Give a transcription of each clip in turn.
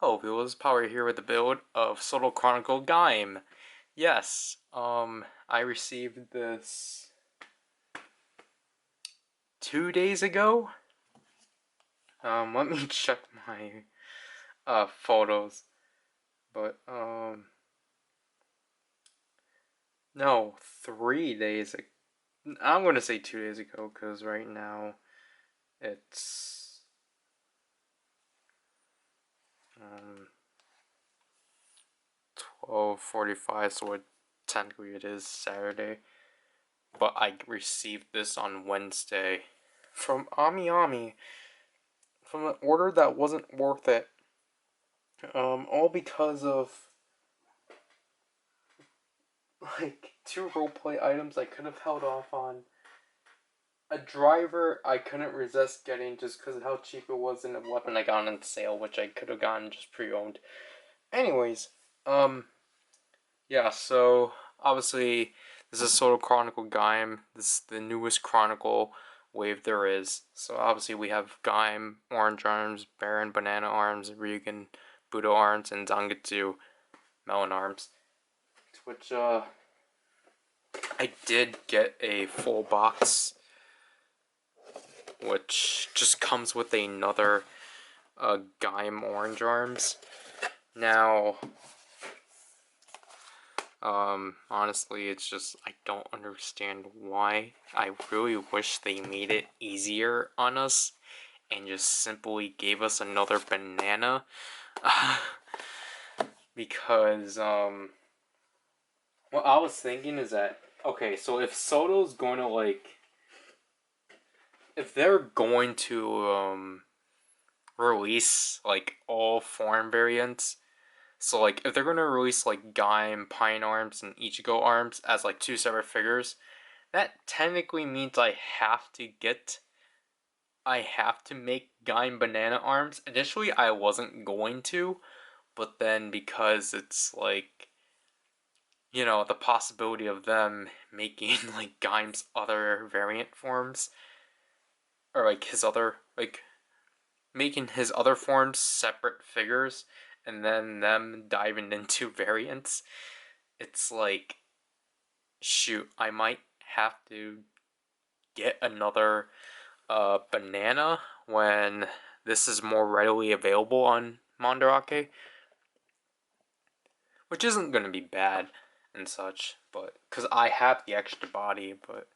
Hello people, this is Power here with the build of Chronicle Gaim. Yes, I received this 2 days ago. Let me check my photos. But no, 3 days ago. I'm gonna say 2 days ago because right now it's 12:45, so technically it is Saturday. But I received this on Wednesday from Ami, from an order that wasn't worth it. All because of like 2 roleplay items I could have held off on. A driver I couldn't resist getting just because of how cheap it was, and a weapon I got on sale, which I could have gotten just pre-owned. Anyways, yeah, so obviously this is Chronicle Gaim. This is the newest Chronicle wave there is. So obviously we have Gaim, Orange Arms, Baron Banana Arms, Ryugen, Budo Arms, and Zangetsu Melon Arms. Which I did get a full box, which just comes with another Gaim Orange Arms. Now, honestly, it's just, I don't understand why. I really wish they made it easier on us and just simply gave us another banana. Because, what I was thinking is that, okay, so if Soto's going to, like, if they're going to, release, like, all foreign variants, so, like, if they're going to release, like, Gaim, Pine Arms, and Ichigo Arms as, like, 2 separate figures, that technically means I have to make Gaim Banana Arms. Initially, I wasn't going to, but then because it's, like, you know, the possibility of them making, like, Gaim's other variant forms, or, like, his other, like, making his other forms separate figures, and then them diving into variants, it's like, shoot, I might have to get another banana when this is more readily available on Mandarake, which isn't going to be bad and such, but because I have the extra body, but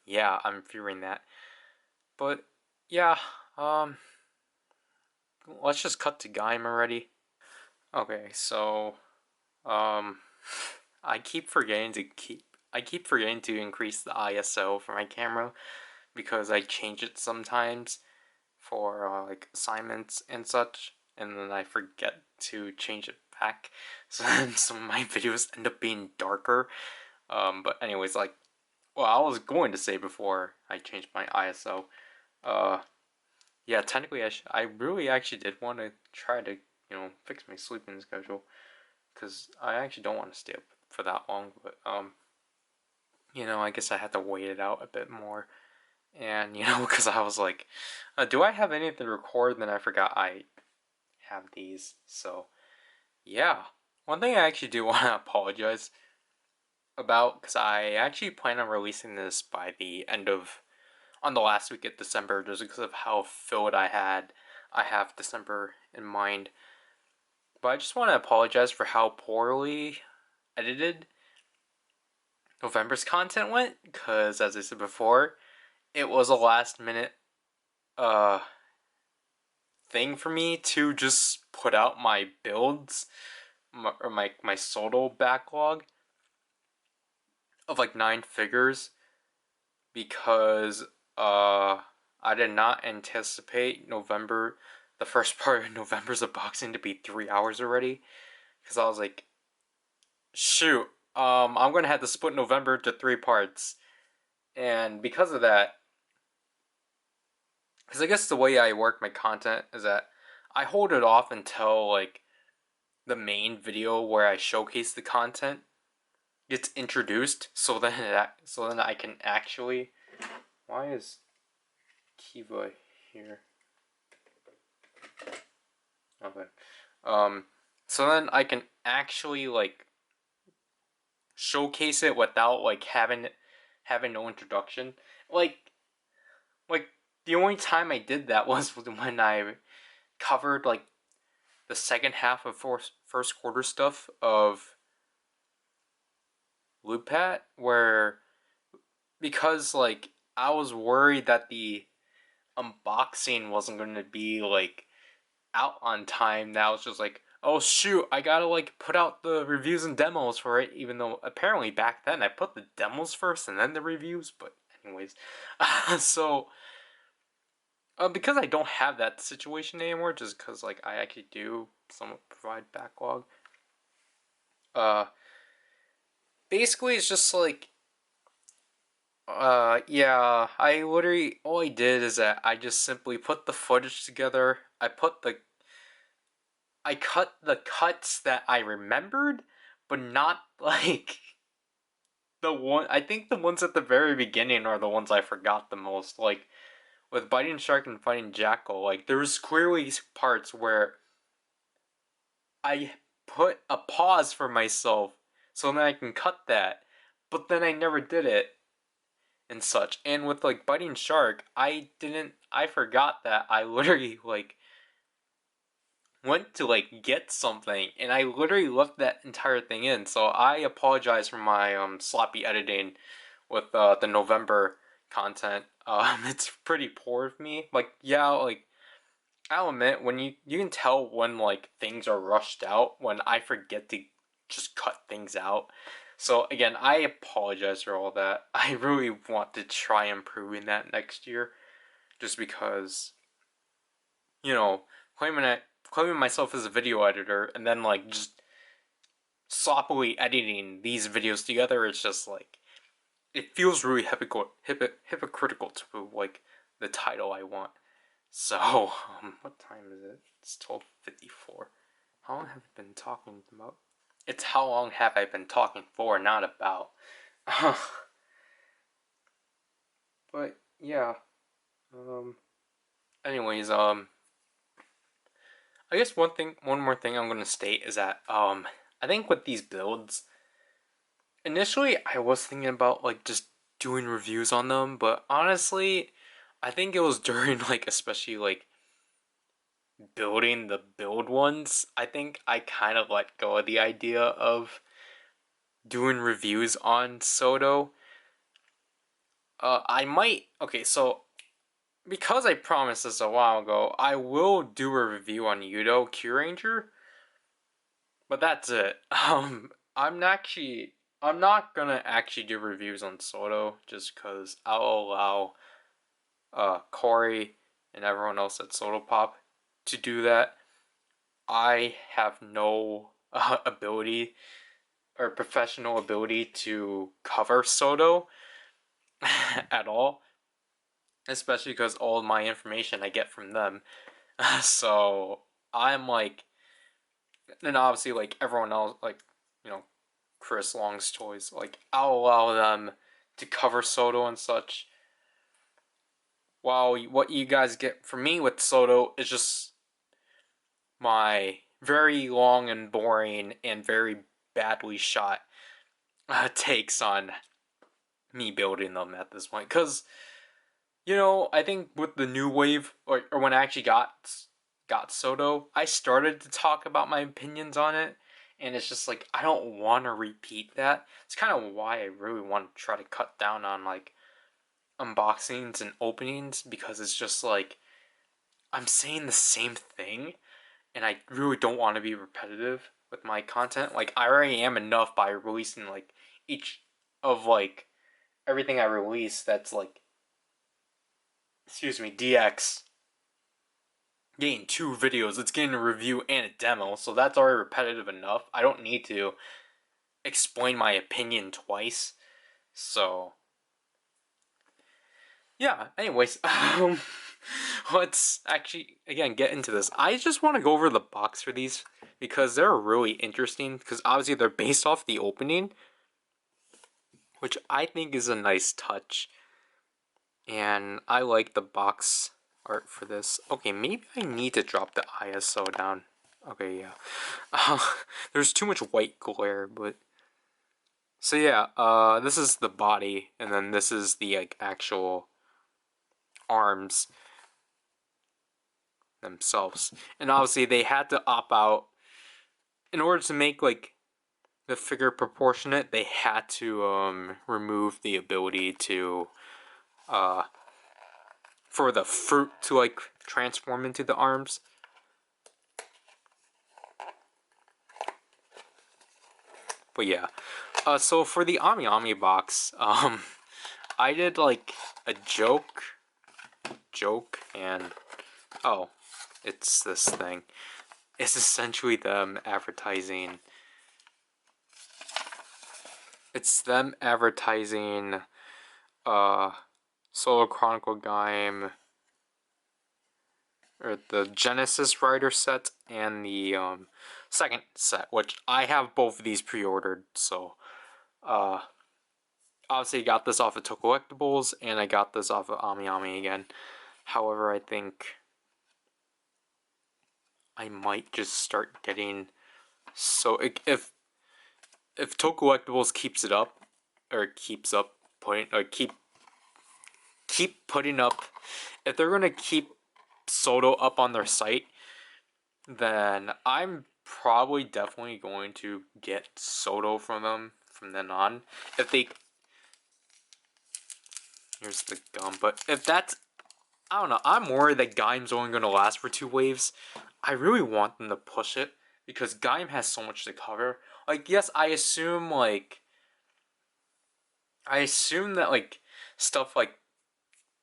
yeah, I'm fearing that. But yeah, let's just cut to Gaim already. Okay, so I keep forgetting to increase the ISO for my camera because I change it sometimes for like assignments and such, and then I forget to change it back. So then some of my videos end up being darker. But anyways, like, well, I was going to say before I changed my ISO, yeah, technically I really actually did want to try to, fix my sleeping schedule, because I actually don't want to stay up for that long, but I guess I had to wait it out a bit more. And because I was like, do I have anything to record? And then I forgot I have these. So yeah, one thing I actually do want to apologize about, because I actually plan on releasing this by the end of, on the last week of December, just because of how filled I have December in mind. But I just want to apologize for how poorly edited November's content went, because as I said before, it was a last minute thing for me to just put out my builds, or my solo backlog of like 9 figures, because I did not anticipate the first part of November's unboxing to be 3 hours already, because I was like, shoot, I'm gonna have to split November into 3 parts. And because of that, because I guess the way I work my content is that I hold it off until like the main video where I showcase the content gets introduced, so then I can actually. Why is Kiva here? nothing. So then I can actually like showcase it without like having no introduction. Like like the only time I did that was when I covered like the second half of first quarter stuff of Loopat, where because like I was worried that the unboxing wasn't going to be like out on time. That was just like, oh shoot, I gotta like put out the reviews and demos for it, even though apparently back then I put the demos first and then the reviews. But anyways, so because I don't have that situation anymore, just because like I actually do somewhat provide backlog. Uh, basically it's just like yeah, I literally all I did is that I just simply put the footage together. I cut the cuts that I remembered, but not like the one. I think the ones at the very beginning are the ones I forgot the most. Like with Biting Shark and Fighting Jackal, like there was clearly parts where I put a pause for myself so then I can cut that, but then I never did it and such. And with like Biting Shark, I forgot that I literally like went to like get something and I literally left that entire thing in. So I apologize for my sloppy editing with the November content. It's pretty poor of me. Like yeah, like I'll admit when you can tell when like things are rushed out when I forget to just cut things out. So again, I apologize for all that. I really want to try improving that next year, just because you know claiming myself as a video editor and then like just sloppily editing these videos together. It's just like it feels really hypocritical to like the title I want. So, what time is it? It's 12:54. How long have I been talking about? It's how long have I been talking for, not about. But yeah. Um. Anyways, I guess one more thing I'm gonna state is that I think with these builds, initially I was thinking about like just doing reviews on them, but honestly, I think it was during like especially like building the build ones, I think I kind of let go of the idea of doing reviews on Soto. I might. Okay, so because I promised this a while ago, I will do a review on Yudo Q Ranger, but that's it. I'm not gonna actually do reviews on Soto just because I'll allow Corey and everyone else at Soto Pop to do that. I have no ability or professional ability to cover Soto at all, especially because all of my information I get from them. So I'm like, and obviously like everyone else, like you know, Chris Long's Toys, like I'll allow them to cover Soto and such. While what you guys get from me with Soto is just my very long and boring and very badly shot takes on me building them at this point. Because, you know, I think with the new wave, or when I actually got Soto, I started to talk about my opinions on it. And it's just like, I don't want to repeat that. It's kind of why I really want to try to cut down on, like, unboxings and openings. Because it's just like, I'm saying the same thing. And I really don't want to be repetitive with my content. Like, I already am enough by releasing, like, each of, like, everything I release that's, like, DX, getting 2 videos. It's getting a review and a demo, so that's already repetitive enough. I don't need to explain my opinion twice. So, yeah, anyways, let's actually, again, get into this. I just want to go over the box for these because they're really interesting, because obviously they're based off the opening, which I think is a nice touch. And I like the box art for this. Okay, maybe I need to drop the ISO down. Okay, yeah. There's too much white glare, but so yeah. This is the body, and then this is the like actual arms themselves. And obviously, they had to opt out in order to make like the figure proportionate. They had to remove the ability to uh for the fruit to like transform into the arms. But yeah, so for the Ami Ami box, I did like a joke, and oh, it's this thing. It's essentially them advertising. It's them advertising, Solo Chronicle Gaim, or the Genesis Rider set, and the second set, which I have both of these pre-ordered. So, obviously, I got this off of Collectibles, and I got this off of Ami Ami again. However, I think I might just start getting if Collectibles keeps it up, or keeps up putting or keep putting up, if they're gonna keep Soto up on their site, then I'm probably definitely going to get Soto from them from then on. If they Here's the gum, but if that's, I don't know, I'm worried that Gaim's only gonna last for 2 waves. I really want them to push it because Gaim has so much to cover. Like, yes, I assume that like stuff like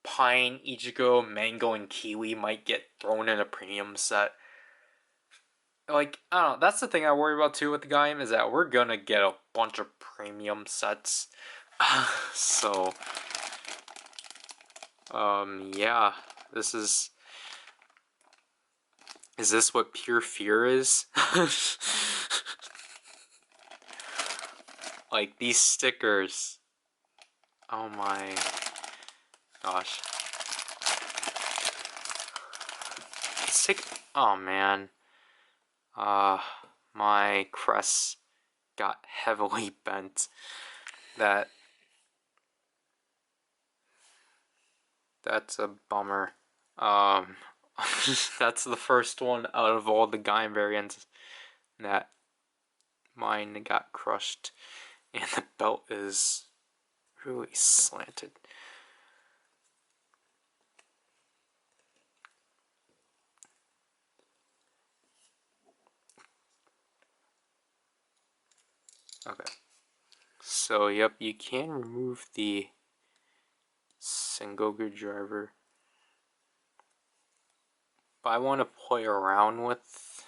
Pine, Ichigo, Mango, and Kiwi might get thrown in a premium set. Like, I don't know, that's the thing I worry about too with the Gaim, is that we're gonna get a bunch of premium sets. So, yeah, this is this what pure fear is? Like, these stickers. Oh my gosh. Sick. Oh man. My crest got heavily bent. That's a bummer. That's the first one out of all the Gaim variants that mine got crushed, and the belt is really slanted. Okay. So, yep, you can remove the Sengoku driver. But I want to play around with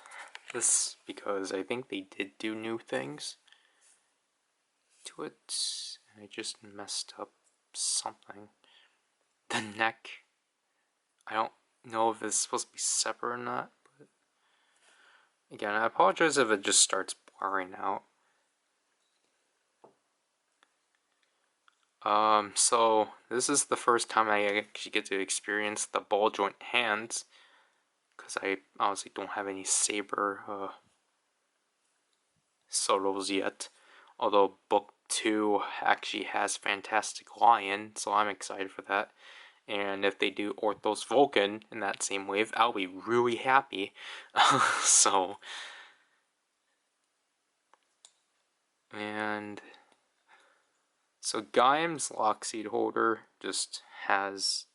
this because I think they did do new things to it. And I just messed up something. The neck. I don't know if it's supposed to be separate or not. But again, I apologize if it just starts blurring out. So this is the first time I actually get to experience the ball joint hands, because I honestly don't have any Saber solos yet. Although book 2 actually has Fantastic Lion, so I'm excited for that. And if they do Orthos Vulcan in that same wave, I'll be really happy. So, and so Gaim's Lockseed holder just has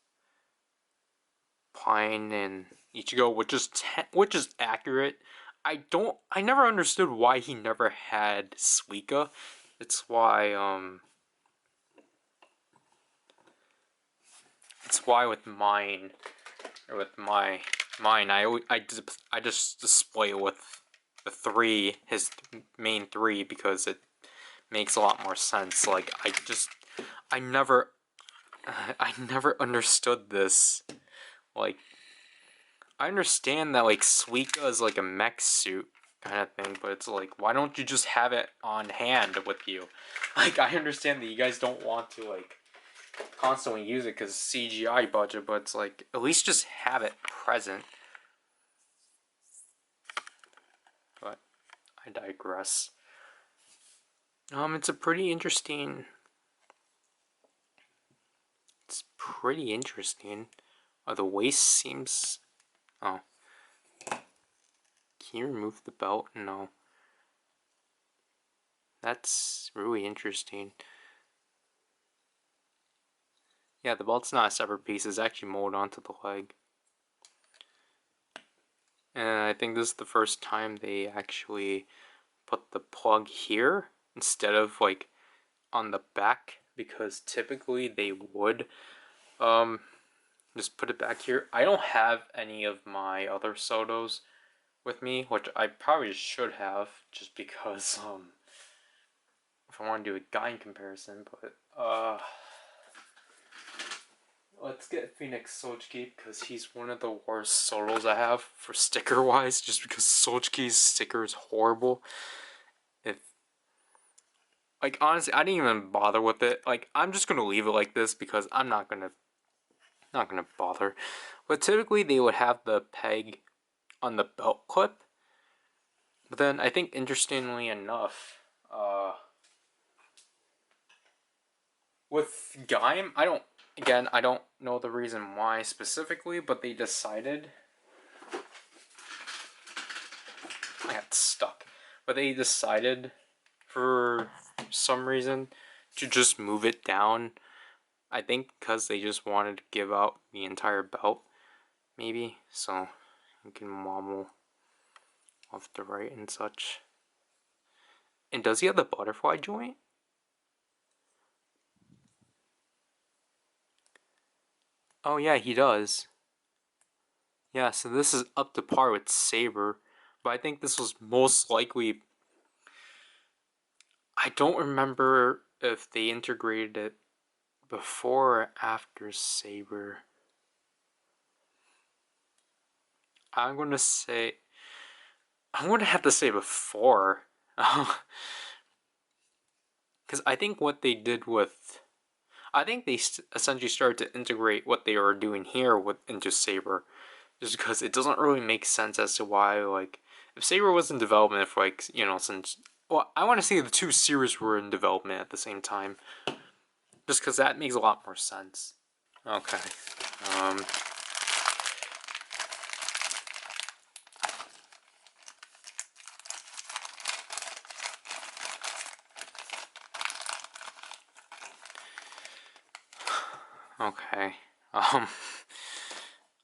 Pine and Ichigo, which is accurate. I never understood why he never had Suika. It's why with mine, or with mine, I just display it with the three, his main three, because it makes a lot more sense. Like, I never I never understood this. Like, I understand that like Suika is like a mech suit kind of thing, but it's like, why don't you just have it on hand with you? Like, I understand that you guys don't want to like constantly use it because CGI budget, but it's like, at least just have it present. but I digress. It's a pretty interesting. It's pretty interesting. The waist seems. Oh, can you remove the belt? No. That's really interesting. Yeah, the belt's not a separate piece. It's actually molded onto the leg. And I think this is the first time they actually put the plug here instead of like on the back, because typically they would just put it back here. I don't have any of my other Sotos with me, which I probably should have, just because if I want to do a Gaim comparison, but let's get Phoenix Sochki, because he's one of the worst Solos I have for sticker wise, just because Sochki's sticker is horrible. If like honestly, I didn't even bother with it. Like I'm just gonna leave it like this because I'm not gonna bother. But typically they would have the peg on the belt clip. But then I think interestingly enough, with Gaim, I don't know the reason why specifically, but they decided. I got stuck. But they decided for some reason to just move it down. I think because they just wanted to give out the entire belt, maybe. So you can wobble left to right and such. And does he have the butterfly joint? Oh yeah, he does. Yeah, so this is up to par with Saber. But I think this was most likely... I don't remember if they integrated it before or after Saber. I'm going to have to say before. Because I think what they did with... I think they essentially started to integrate what they were doing here into Saber. Just because it doesn't really make sense as to why, like, if Saber was in development for, like, you know, since... Well, I want to say the two series were in development at the same time. Just because that makes a lot more sense. Okay. Okay.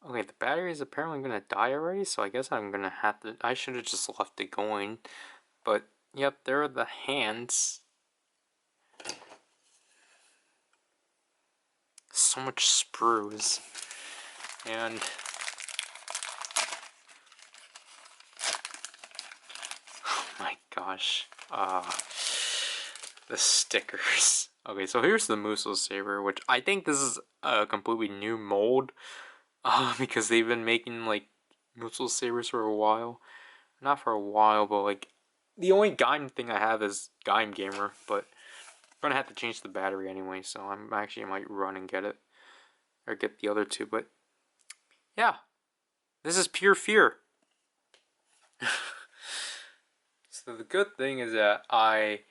Okay, the battery is apparently gonna die already, so I guess I'm gonna have to... I should have just left it going. But, yep, there are the hands. So much sprues. And... oh my gosh. The stickers. Okay, so here's the Muso Saber, which I think this is a completely new mold. Because they've been making, like, Muso Sabers for a while. Not for a while, but, like, the only Gaim thing I have is Gaim Gamer, but I'm gonna have to change the battery anyway, so I might run and get it. Or get the other two, but yeah. This is pure fear. So the good thing is that I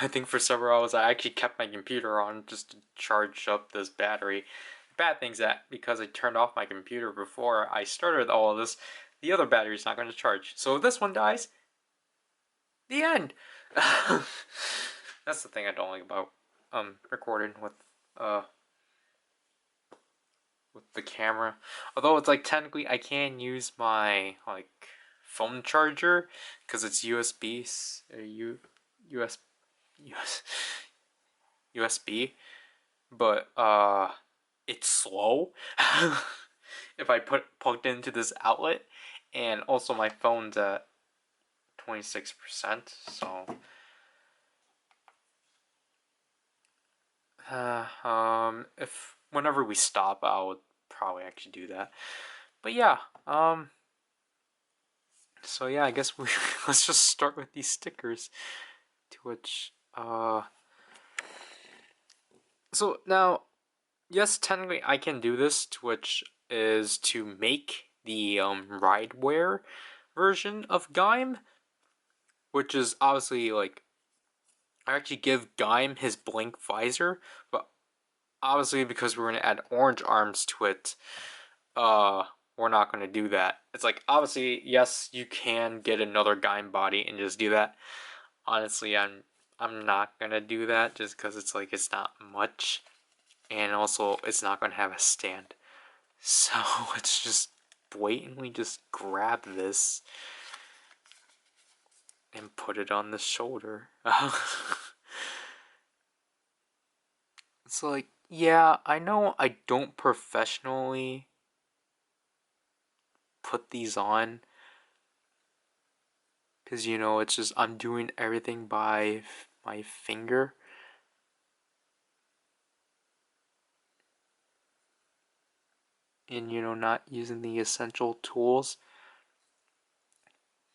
think for several hours I actually kept my computer on just to charge up this battery. The bad thing is that because I turned off my computer before I started all of this, the other battery is not going to charge. So if this one dies, the end. That's the thing I don't like about recording with the camera. Although it's like technically I can use my like phone charger because it's USB USB, but it's slow if I plugged into this outlet, and also my phone's at 26%, so if whenever we stop, I would probably actually do that. But yeah, so yeah, I guess we let's just start with these stickers, to which so now, yes, technically I can do this, to which is to make the ride wear version of Gaim, which is obviously like, I actually give Gaim his blank visor, but obviously because we're gonna add orange arms to it, we're not gonna do that. It's like, obviously, yes, you can get another Gaim body and just do that. Honestly, I'm not gonna do that just because it's like, it's not much, and also it's not gonna have a stand. So let's just blatantly just grab this and put it on the shoulder. It's like, yeah, I know I don't professionally put these on, because, you know, it's just, I'm doing everything by my finger. And, you know, not using the essential tools.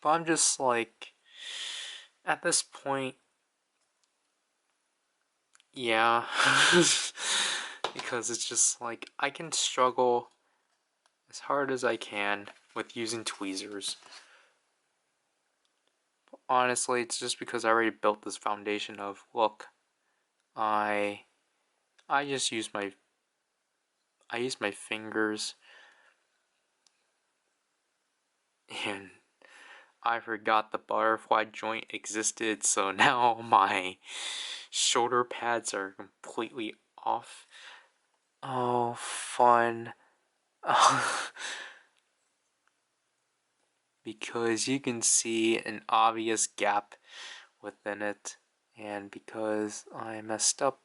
But I'm just like, at this point, yeah. Because it's just like, I can struggle as hard as I can with using tweezers. But honestly, it's just because I already built this foundation of, look, I just use my fingers, and I forgot the butterfly joint existed, so now my shoulder pads are completely off. Oh, fun. Because you can see an obvious gap within it, and because I messed up,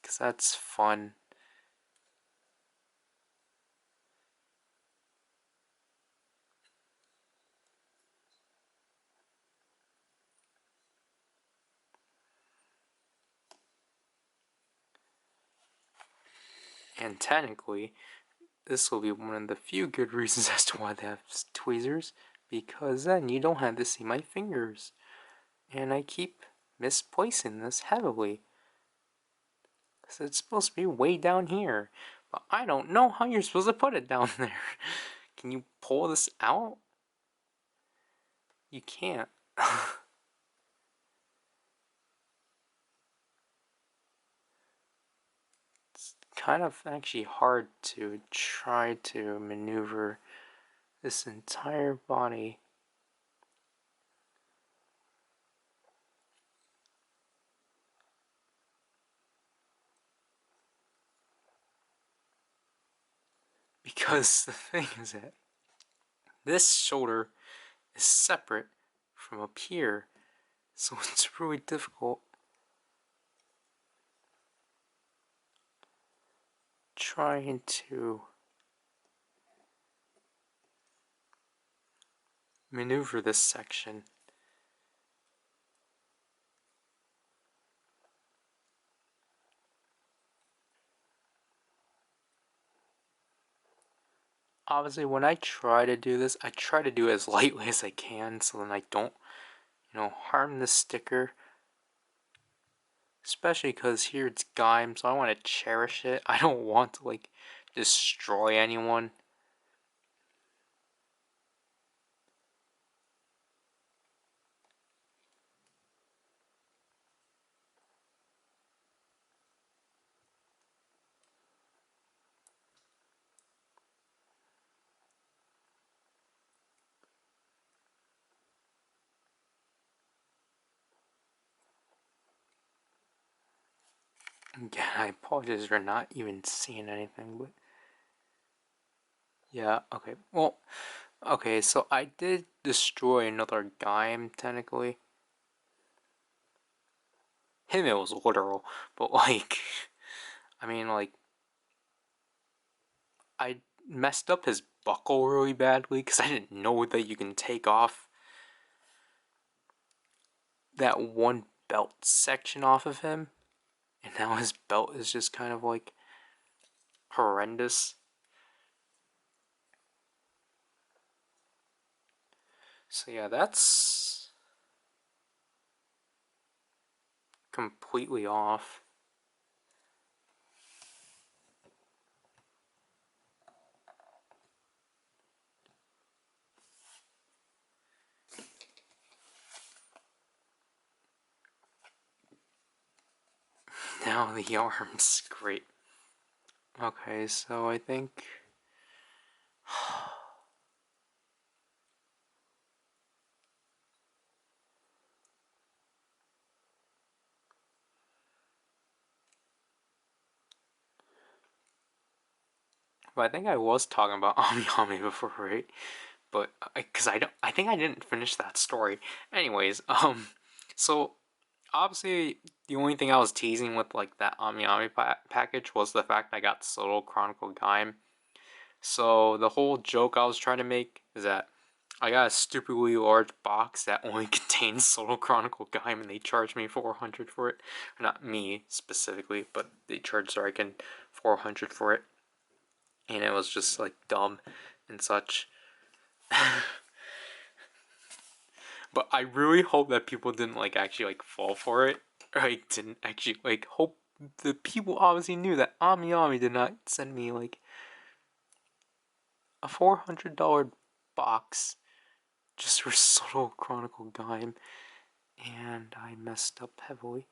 because that's fun. And technically, this will be one of the few good reasons as to why they have tweezers, because then you don't have to see my fingers. And I keep misplacing this heavily, because it's supposed to be way down here, but I don't know how you're supposed to put it down there. Can you pull this out? You can't. It's kind of actually hard to try to maneuver this entire body. Because the thing is that this shoulder is separate from up here, so it's really difficult trying to maneuver this section. Obviously, when I try to do this, I try to do it as lightly as I can, so then I don't, you know, harm the sticker. Especially because here it's Gaim, so I want to cherish it. I don't want to, like, destroy anyone. Again, I apologize for not even seeing anything, but yeah, okay. Well, okay, so I did destroy another Gaim, technically. Him, it was literal, but like, I mean, like, I messed up his buckle really badly because I didn't know that you can take off that one belt section off of him, and now his belt is just kind of like horrendous. So yeah, that's completely off. now the arms. Great. Okay, so I think... But I think I was talking about Ami before, right? But because I think I didn't finish that story. Anyways, so obviously the only thing I was teasing with like that Ami package was the fact I got Solo Chronicle Gaim. So the whole joke I was trying to make is that I got a stupidly large box that only contains Solo Chronicle Gaim, and they charged me 400 for it. Not me specifically, but they charged Sarkin 400 for it, and it was just like dumb and such. But I really hope that people didn't like actually like fall for it. Or like didn't actually like hope the people obviously knew that Ami did not send me like a $400 box just for Solo Chronicle Gaim, and I messed up heavily.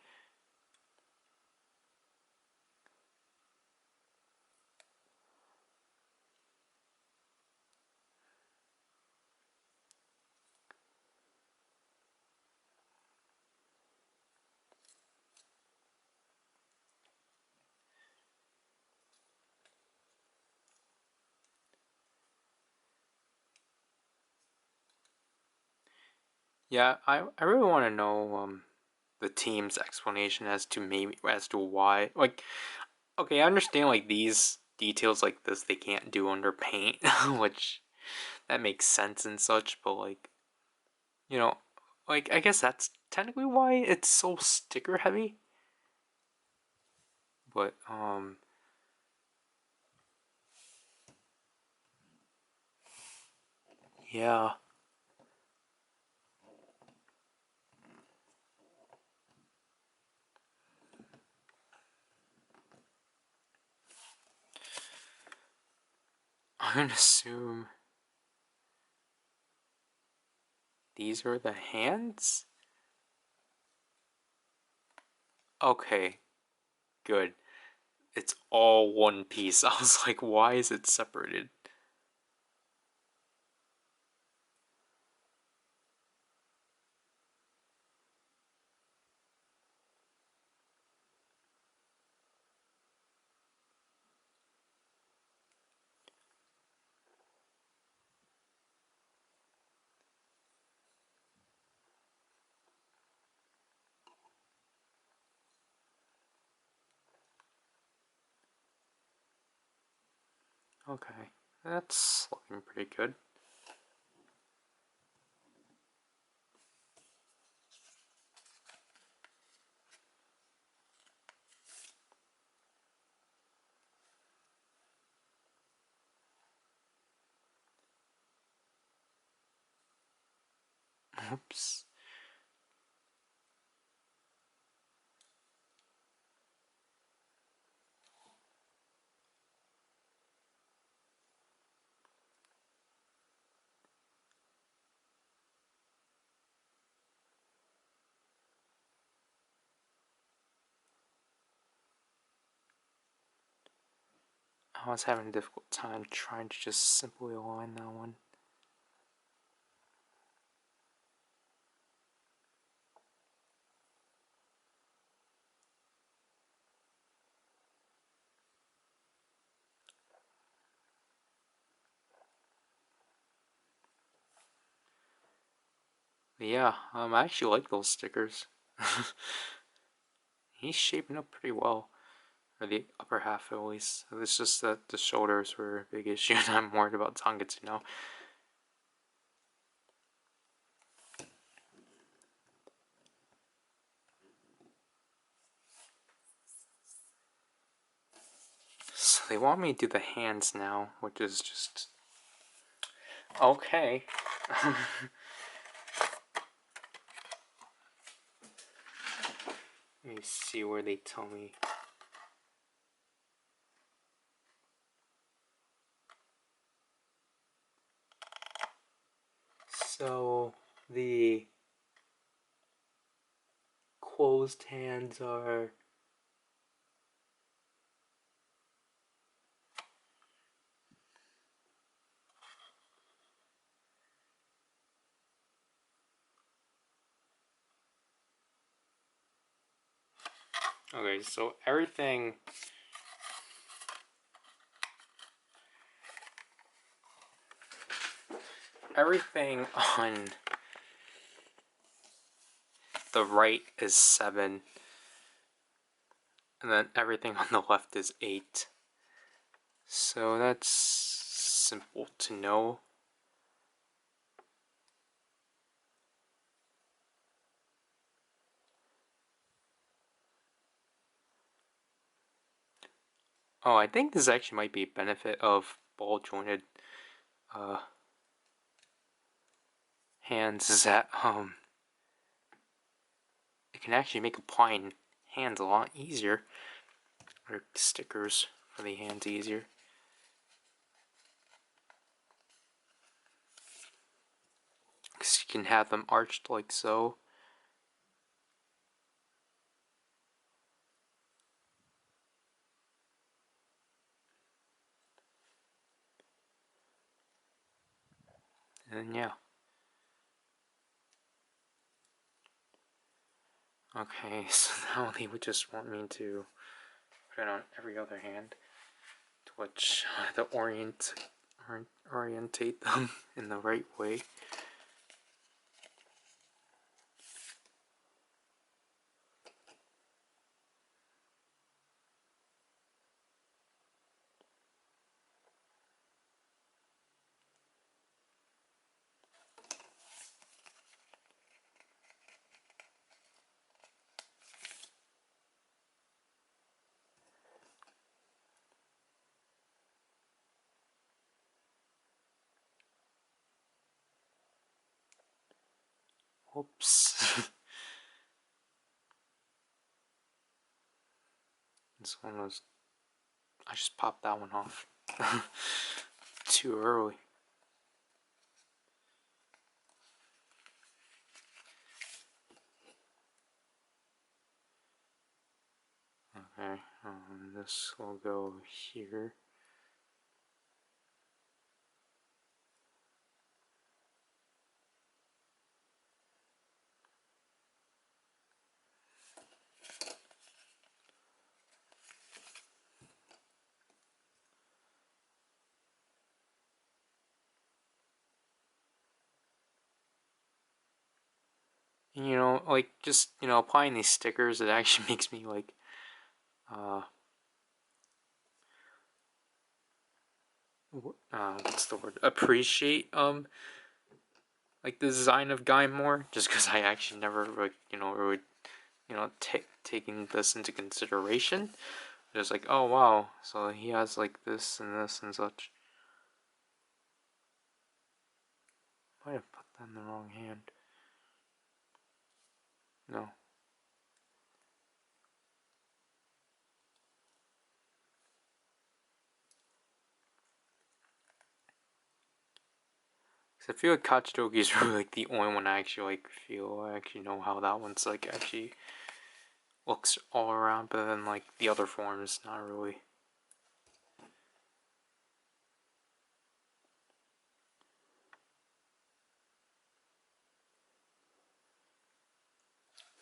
Yeah, I really want to know the team's explanation as to why. Like, okay, I understand like these details like this they can't do under paint, which that makes sense and such, but like, you know, like I guess that's technically why it's so sticker heavy. But yeah. I'm gonna assume these are the hands? Okay, good. It's all one piece. I was like, why is it separated? Okay, that's looking pretty good. Oops. I was having a difficult time trying to just simply align that one. But yeah, I actually like those stickers. He's shaping up pretty well. Or the upper half at least. It's just that the shoulders were a big issue, and I'm worried about Zangetsu now. So they want me to do the hands now, which is just... okay. Let me see where they tell me. So the closed hands are Okay, so everything on the right is 7, and then everything on the left is 8. So that's simple to know. Oh, I think this actually might be a benefit of ball jointed hands, is that it can actually make applying hands a lot easier, or stickers for the hands easier. Because you can have them arched like so. And yeah. Okay, so now they would just want me to put it on every other hand, to which to orientate them in the right way. Whoops. This one was... I just popped that one off too early. Okay, this will go here. And, you know, like, just, you know, applying these stickers, it actually makes me, like, what's the word? Appreciate, like, the design of Gaim more, just because I actually never, like, you know, really, you know, taking this into consideration. Just like, oh wow, so he has, like, this and such. Might have put that in the wrong hand. No. I feel like Kachidogi is really, like, the only one I actually, like, I actually know how that one's, like, actually looks all around, but then, like, the other forms, not really.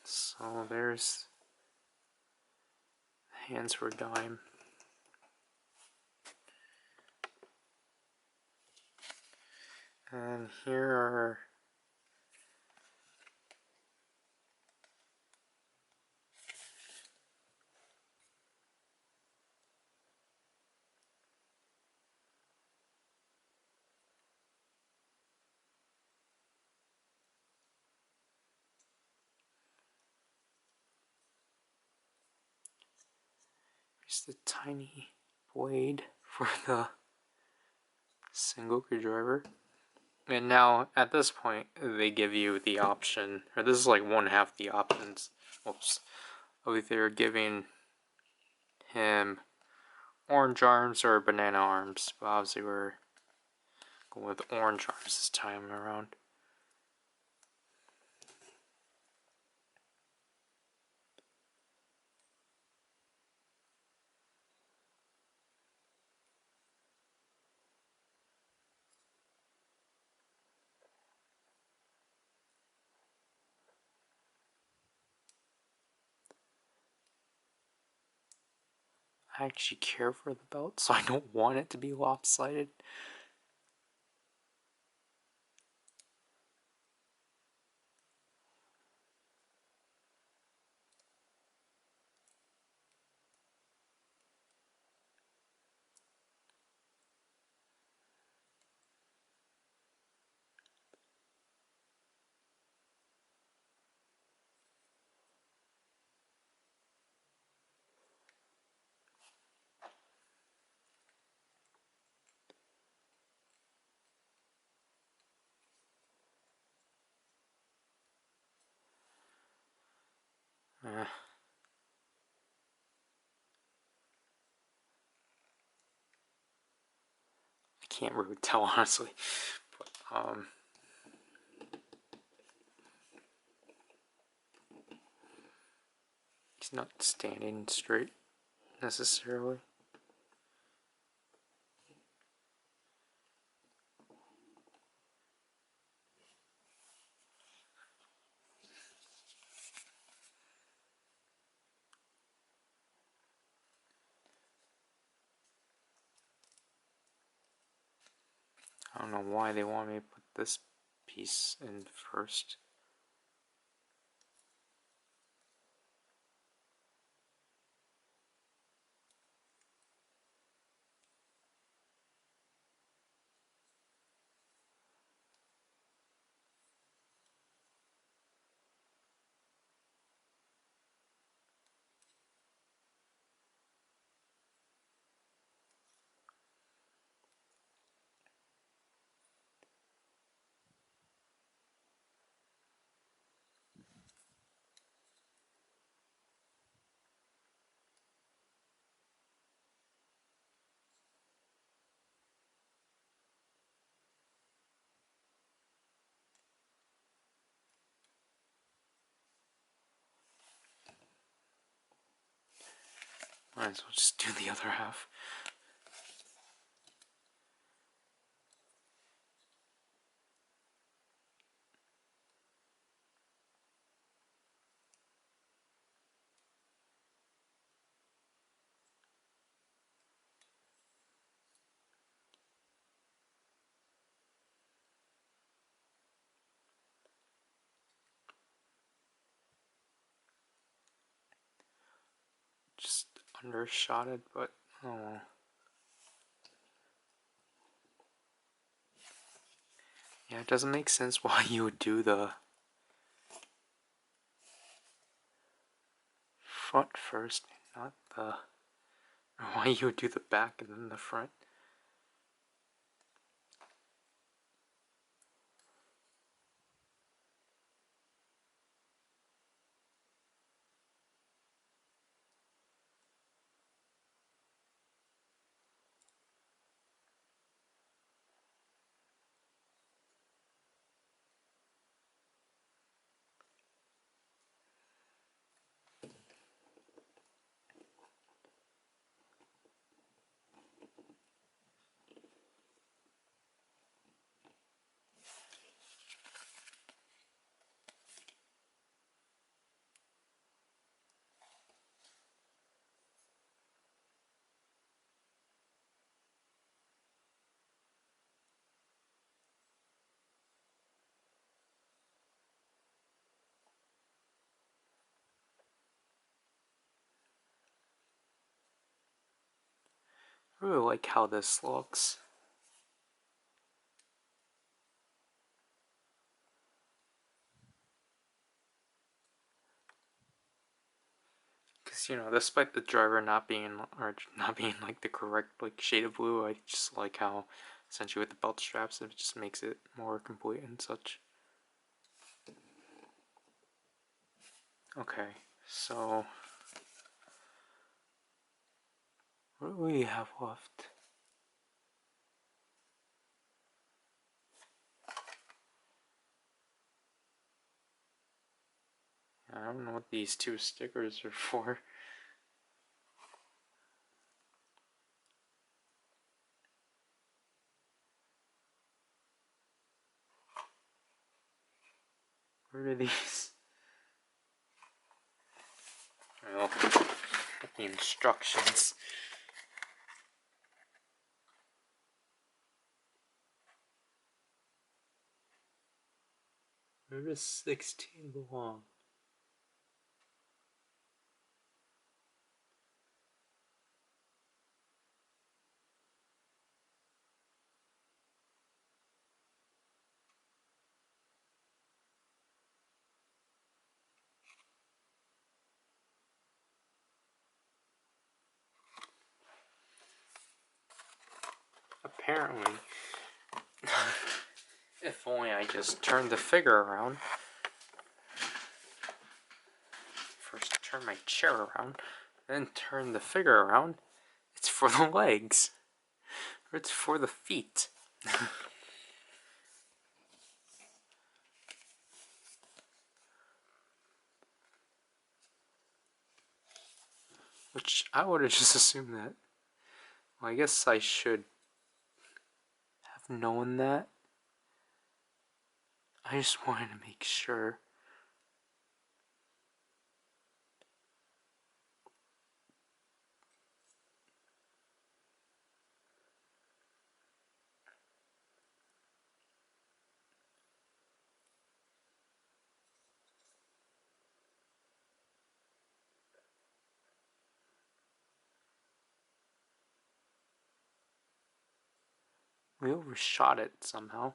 So there's hands for Gaim. And here are the tiny blade for the Sengoku driver. And now, at this point, they give you the option, or this is like one half the options, whoops, of either giving him orange arms or banana arms. But obviously we're going with orange arms this time around. I actually care for the belt, so I don't want it to be lopsided. I can't really tell, honestly. But, he's not standing straight, necessarily. I don't know why they want me to put this piece in first. Might as well just do the other half. Just undershotted, but oh well. Yeah, it doesn't make sense why you would do the front first, not the... or why you would do the back and then the front. I really like how this looks. Because, you know, despite the driver not being like the correct like shade of blue, I just like how essentially with the belt straps it just makes it more complete and such. Okay, so what do we have left? I don't know what these two stickers are for. Where are these? Well, the instructions. Where does 16 belong? Apparently, if only I just turned the figure around. First turn my chair around, then turn the figure around. It's for the legs. Or it's for the feet. Which I would have just assumed that. Well, I guess I should have known that. I just wanted to make sure. We overshot it somehow.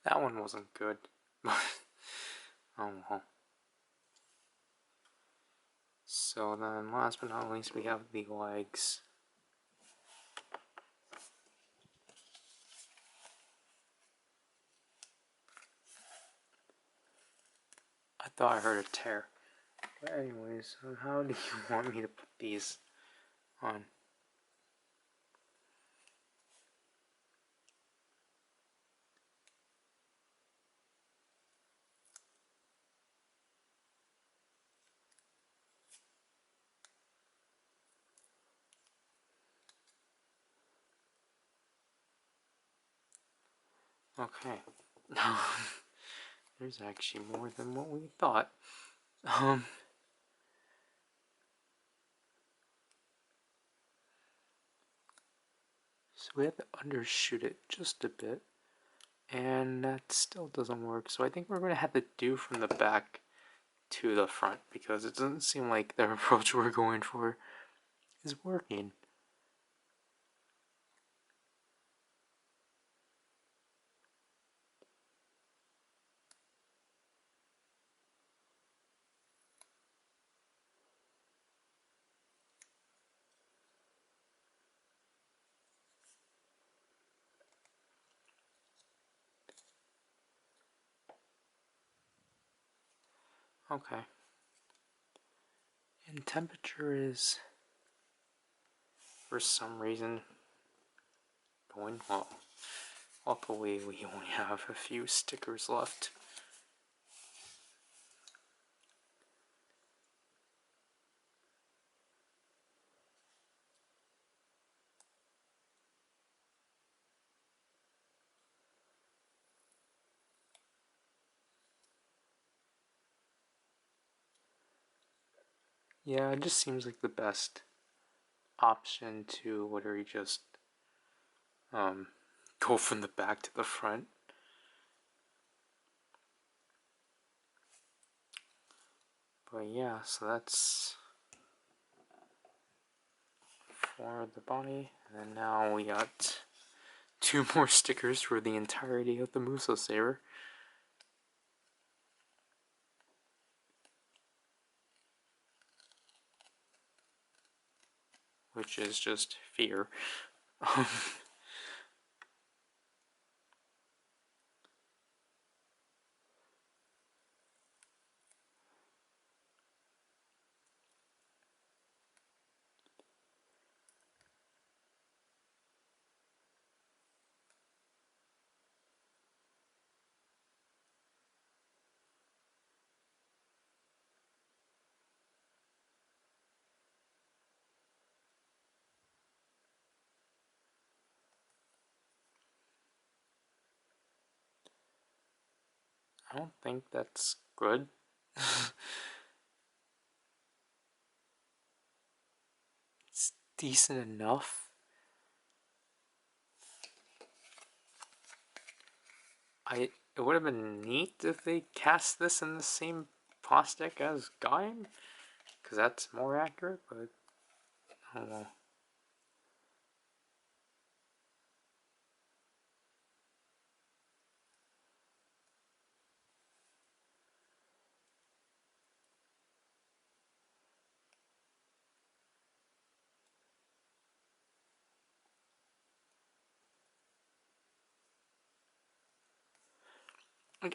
That one wasn't good. Oh well. So then, last but not least, we have the legs. I thought I heard a tear. But anyways, so how do you want me to put these on? Okay. There's actually more than what we thought. So we have to undershoot it just a bit. And that still doesn't work. So I think we're going to have to do from the back to the front, because it doesn't seem like the approach we're going for is working. Okay. And temperature is, for some reason, going well. Luckily, we only have a few stickers left. Yeah, it just seems like the best option to literally just go from the back to the front. But yeah, so that's for the body, and then now we got 2 more stickers for the entirety of the Muso Saber. which is just fear. I don't think that's good. It's decent enough. It would have been neat if they cast this in the same plastic as Gaim, because that's more accurate, but I don't know.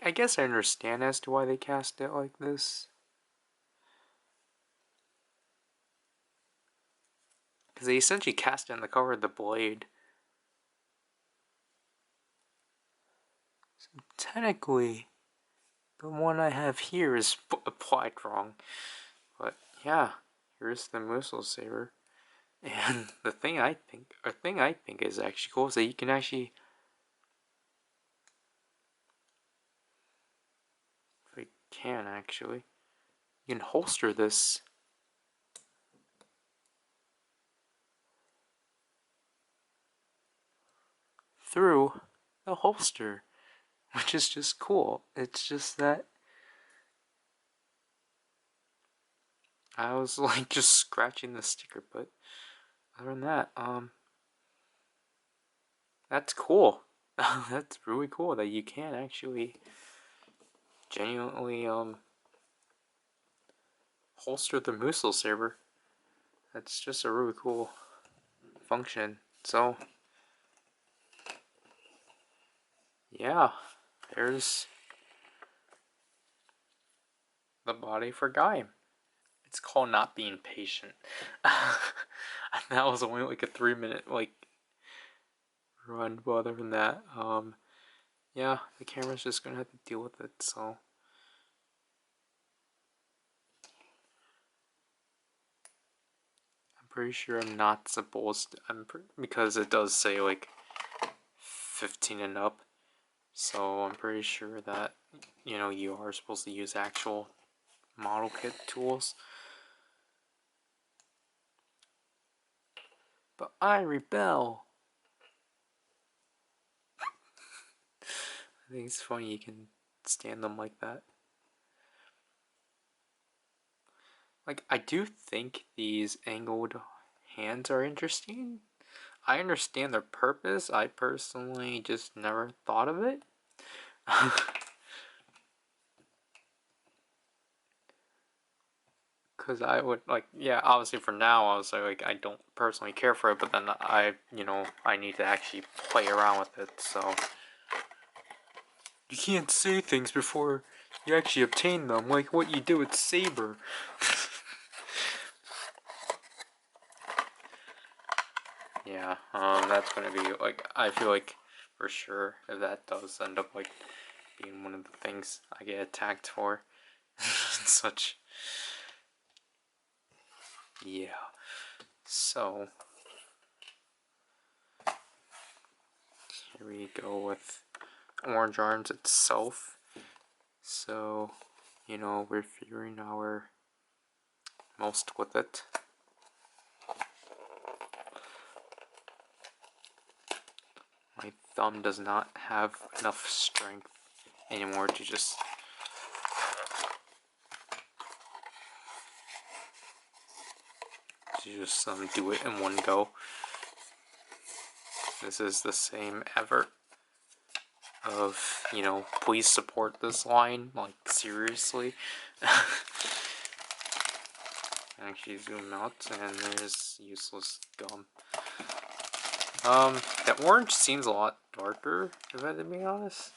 I guess I understand as to why they cast it like this. Because they essentially cast it in the cover of the blade. So technically, the one I have here is applied wrong. But yeah, here's the Mussel Saber. And the thing I think is actually cool is that you can actually, if I can actually, you can holster this through the holster, which is just cool. It's just that I was like just scratching the sticker, but other than that, that's cool. That's really cool that you can actually genuinely holster the Mussel Saber. That's just a really cool function. So yeah, there's the body for Gaim. It's called Not Being Patient. That was only like a 3-minute like run, but other than that, yeah, the camera's just gonna have to deal with it, so I'm pretty sure I'm not supposed to, because it does say like 15 and up, so I'm pretty sure that, you know, you are supposed to use actual model kit tools. But I rebel. I think it's funny you can stand them like that. Like, I do think these angled hands are interesting. I understand their purpose. I personally just never thought of it. Because I would, like, yeah, obviously for now, I was like, I don't personally care for it, but then I need to actually play around with it, so. You can't say things before you actually obtain them, like what you do with Saber. Yeah, that's gonna be, like, I feel like, for sure, if that does end up, like, being one of the things I get attacked for. Such. Yeah. So, here we go with Orange Arms itself. So, you know, we're figuring our most with it. My thumb does not have enough strength anymore to just do it in one go. This is the same effort of, you know, please support this line, like, seriously. actually zoom out, and there's useless gum. That orange seems a lot darker, if I had to be honest.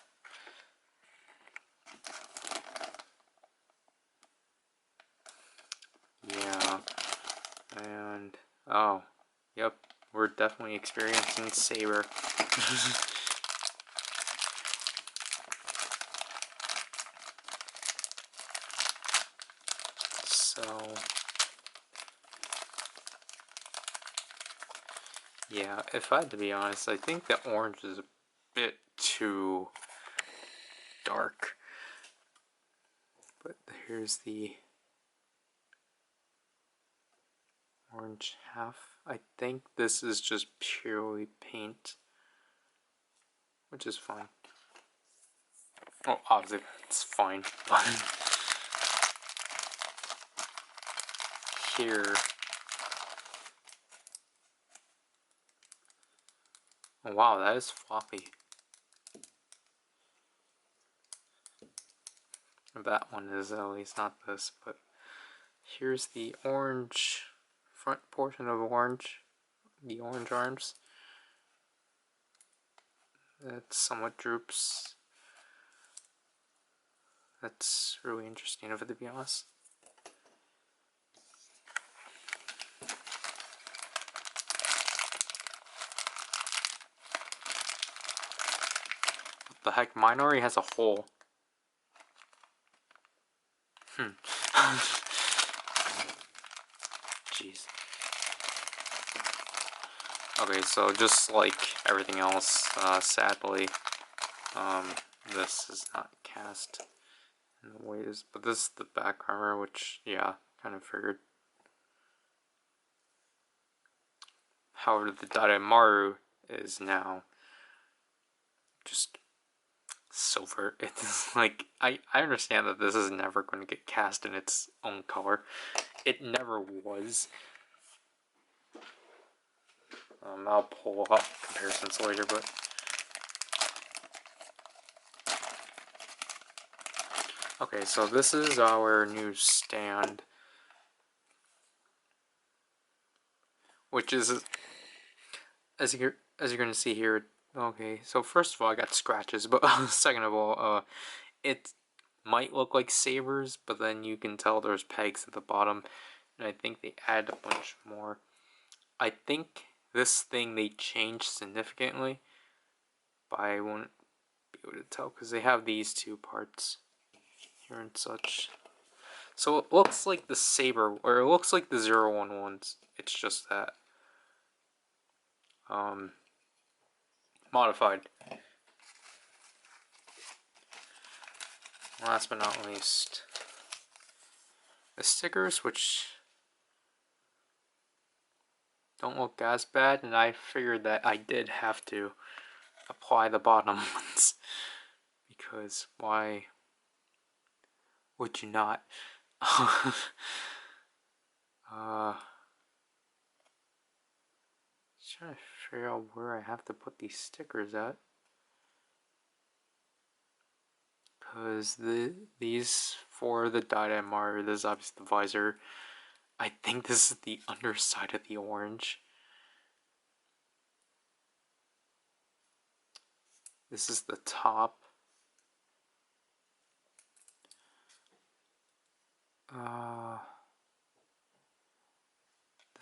Yeah, and oh, yep, we're definitely experiencing Saber. So, yeah, if I had to be honest, I think the orange is a bit too dark. But here's the orange half. I think this is just purely paint, which is fine. Oh, obviously it's fine, but here, oh wow, that is floppy. That one is at least, not this, but here's the orange front portion of orange, the orange arms. That somewhat droops. That's really interesting of it, to be honest. What the heck? Mine already has a hole. Jeez. Okay, so just like everything else, sadly, this is not cast in the ways, but this is the back armor, which, yeah, kind of figured. However, the Daimaru is now just silver. It's like, I understand that this is never going to get cast in its own color. It never was. I'll pull up comparisons later, but okay, so this is our new stand, which is, as you're going to see here. Okay, so first of all, I got scratches, but second of all, it might look like sabers, but then you can tell there's pegs at the bottom, and I think they add a bunch more. I think this thing they changed significantly, but I won't be able to tell because they have these two parts here and such. So it looks like the saber, or it looks like the 011s. It's just that modified. Last but not least, the stickers, which don't look as bad, and I figured that I did have to apply the bottom ones, because why would you not? Just trying to figure out where I have to put these stickers at, because these for the Daimaru, this is obviously the visor. I think this is the underside of the orange. This is the top.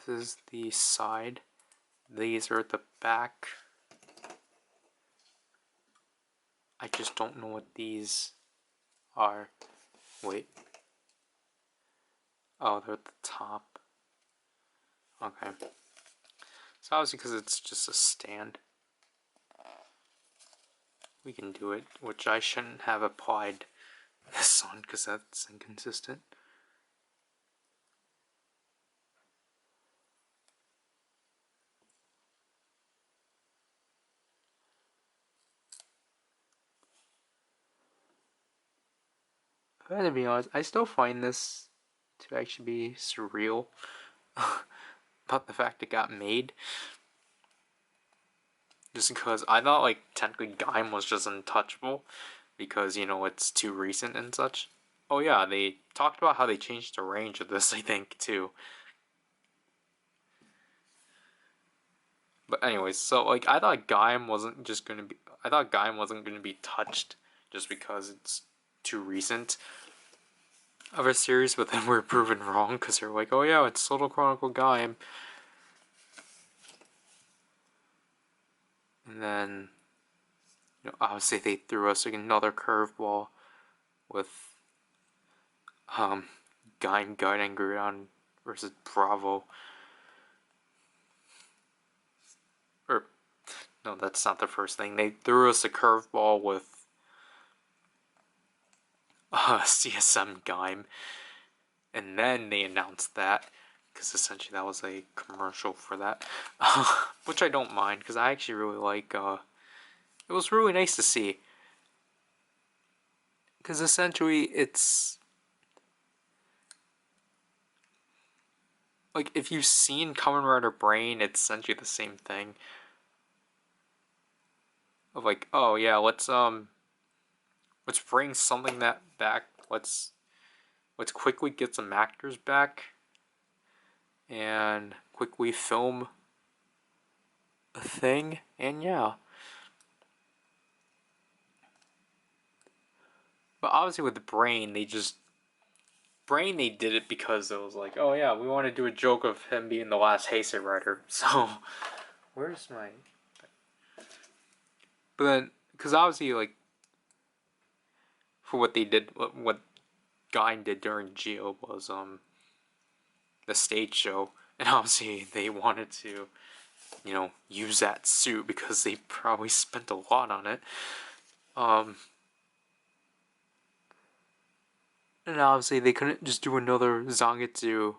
This is the side. These are at the back. I just don't know what these are. Wait. Oh, they're at the top. Okay. So obviously because it's just a stand, we can do it, which I shouldn't have applied this on because that's inconsistent. But to be honest, I still find this to actually be surreal about the fact it got made. Just because I thought, like, technically Gaim was just untouchable because, you know, it's too recent and such. oh yeah, they talked about how they changed the range of this, I think, too. But anyways, so like I thought Gaim wasn't just gonna be I thought Gaim wasn't gonna be touched just because it's too recent of a series, but then we're proven wrong because they're like, oh yeah, it's Total Chronicle Gaim. And then, obviously they threw us like another curveball with Gaim Guiding Ground versus Bravo. Or, no, that's not the first thing. They threw us a curveball with CSM Gaim. And then they announced that, because essentially that was a commercial for that. Which I don't mind, because I actually really like, it was really nice to see. Because essentially it's like, if you've seen Kamen Rider Brain, it's essentially the same thing. Of like, oh yeah, let's bring something that back. Let's quickly get some actors back and quickly film a thing, and yeah. But obviously with the Brain, they did it because it was like, oh yeah, we want to do a joke of him being the last Heisei rider. So, where's my... But then, because obviously, like, for what they did, what Gaim did during Geo was, the stage show. And obviously they wanted to, use that suit because they probably spent a lot on it. And obviously they couldn't just do another Zangetsu.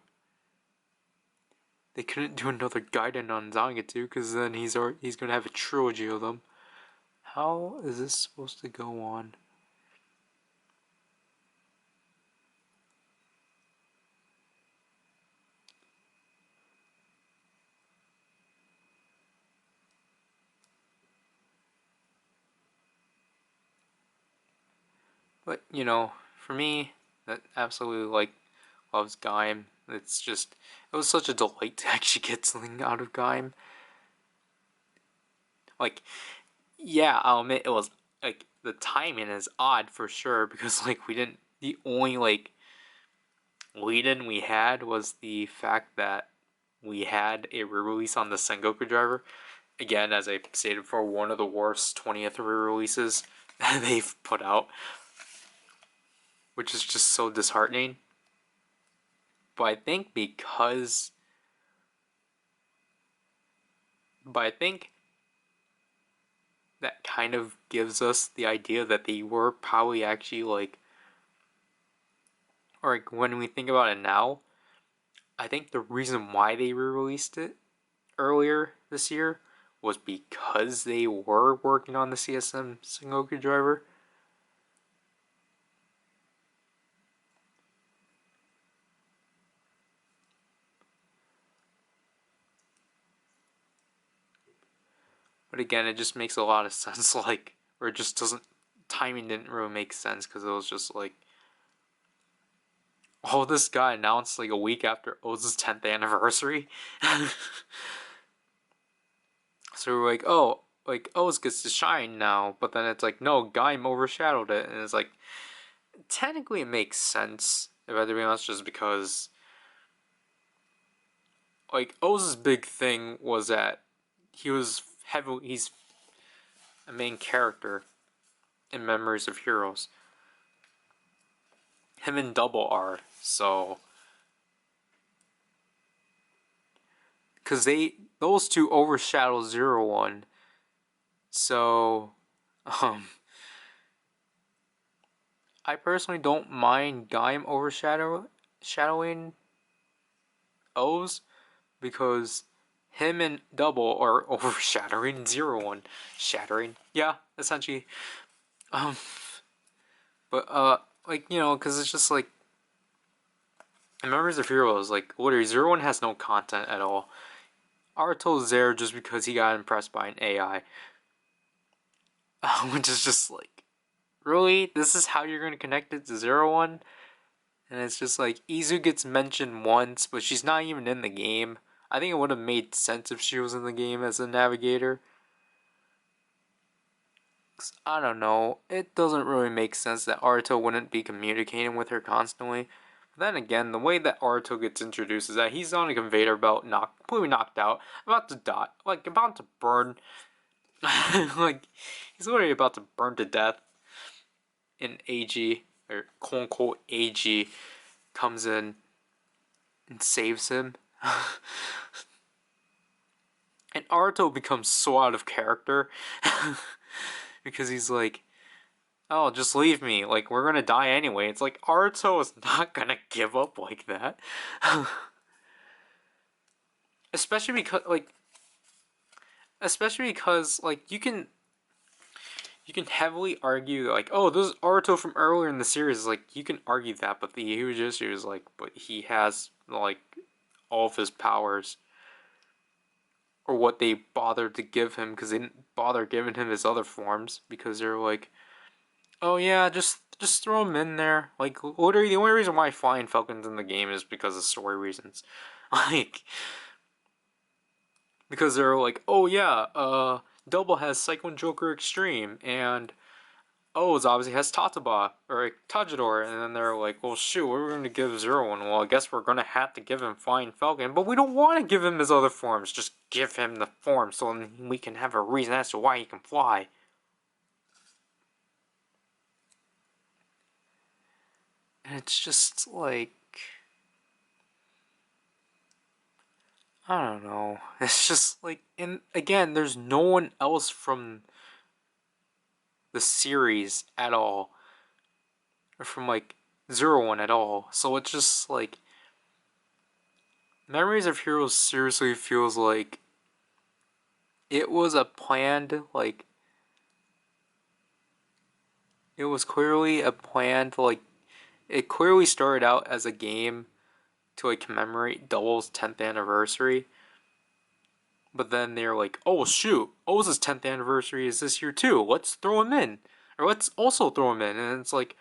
They couldn't do another Gaiden on Zangetsu because then he's gonna have a trilogy of them. How is this supposed to go on? But for me, that absolutely loves Gaim. It was such a delight to actually get something out of Gaim. Like, yeah, I'll admit it was like the timing is odd for sure because the only lead-in we had was the fact that we had a re-release on the Sengoku driver. Again, as I stated before, one of the worst 20th re-releases they've put out, which is just so disheartening. But I think that kind of gives us the idea that they were probably actually or when we think about it now, I think the reason why they re-released it earlier this year was because they were working on the CSM Sengoku driver. But again, it just makes a lot of sense, or it just doesn't, timing didn't really make sense because it was just oh, this got announced a week after Oz's 10th anniversary. So we're oh, Oz gets to shine now, but then it's no, Gaim overshadowed it, and it's technically it makes sense, if I have to be honest, just because Oz's big thing was that he's a main character in Memories of Heroes. Him and Double are, so because those two overshadow 01. So I personally don't mind Gaim overshadowing O's because him and Double are overshadowing 01. Shattering. Yeah, essentially. But because it's just Memories of Heroes, literally 01 has no content at all. Aruto's there just because he got impressed by an AI. Which is just really? This is how you're gonna connect it to Zero One? And it's just like, Izu gets mentioned once, but she's not even in the game. I think it would have made sense if she was in the game as a navigator. I don't know. It doesn't really make sense that Aruto wouldn't be communicating with her constantly. But then again, the way that Aruto gets introduced is that he's on a conveyor belt, completely knocked out, about to die, like about to burn. Like, he's literally about to burn to death. And AG, or quote unquote AG, comes in and saves him. And Aruto becomes so out of character. Because he's like, oh, just leave me. Like, we're gonna die anyway. It's like, Aruto is not gonna give up like that. especially because, like, you can heavily argue, like, oh, this is Aruto from earlier in the series. Like, you can argue that, but the huge issue is, like, but he has, like, all of his powers. Or what they bothered to give him, because they didn't bother giving him his other forms, because they're like, oh yeah, just throw him in there. Like, literally, the only reason why Flying Falcon's in the game is because of story reasons. Like, because they're like, oh yeah, Double has Cyclone Joker Extreme, and O's obviously has Tataba, or like, Tajidor, and then they're like, well shoot, what are we going to give Zero One? Well, I guess we're going to have to give him Flying Falcon, but we don't want to give him his other forms, just give him the form so then we can have a reason as to why he can fly. And it's just like, I don't know. It's just like, and again, there's no one else from the series at all, or from like Zero One at all. So it's just like, Memories of Heroes seriously feels like it was a planned, like, it was clearly a planned, like, it clearly started out as a game to like commemorate Double's 10th anniversary. But then they're like, oh shoot, O's 10th anniversary is this year too. Let's throw him in. Or let's also throw him in. And it's like,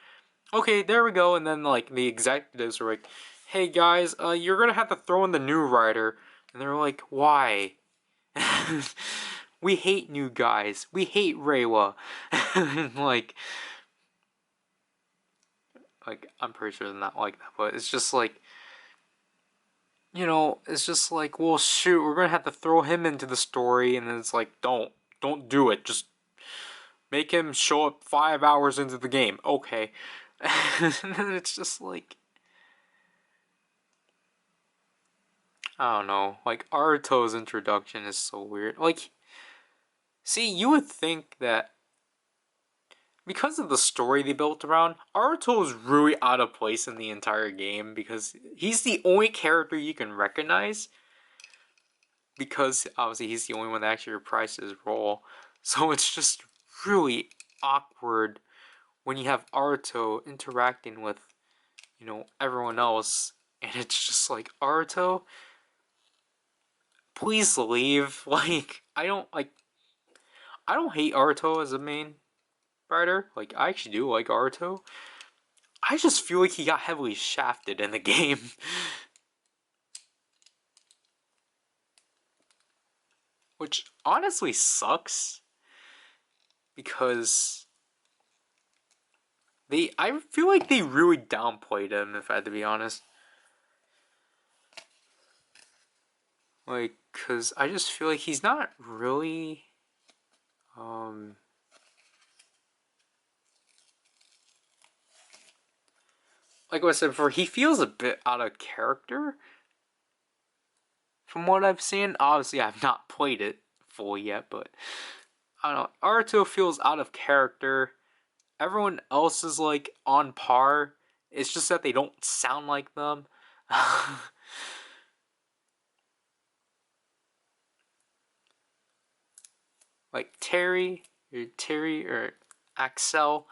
okay, there we go. And then like the executives are like, hey guys, you're gonna have to throw in the new writer. And they're like, why? We hate new guys. We hate Reiwa. like I'm pretty sure they're not like that, but it's just like, you know, it's just like, well, shoot, we're gonna have to throw him into the story, and then it's like, don't do it. Just make him show up 5 hours into the game. Okay. And then it's just like, I don't know. Like, Aruto's introduction is so weird. Like, see, you would think that because of the story they built around, Aruto is really out of place in the entire game because he's the only character you can recognize. Because obviously he's the only one that actually reprised his role. So it's just really awkward when you have Aruto interacting with, you know, everyone else, and it's just like, Aruto, please leave. Like, I don't hate Aruto as a main writer. Like, I actually do like Aruto. I just feel like he got heavily shafted in the game. Which honestly sucks. Because I feel like they really downplayed him, if I had to be honest. Like, cause I just feel like he's not really, like I said before, he feels a bit out of character. From what I've seen, obviously I've not played it fully yet, but I don't know. Aruto feels out of character. Everyone else is like on par. It's just that they don't sound like them. Like Terry or Axel,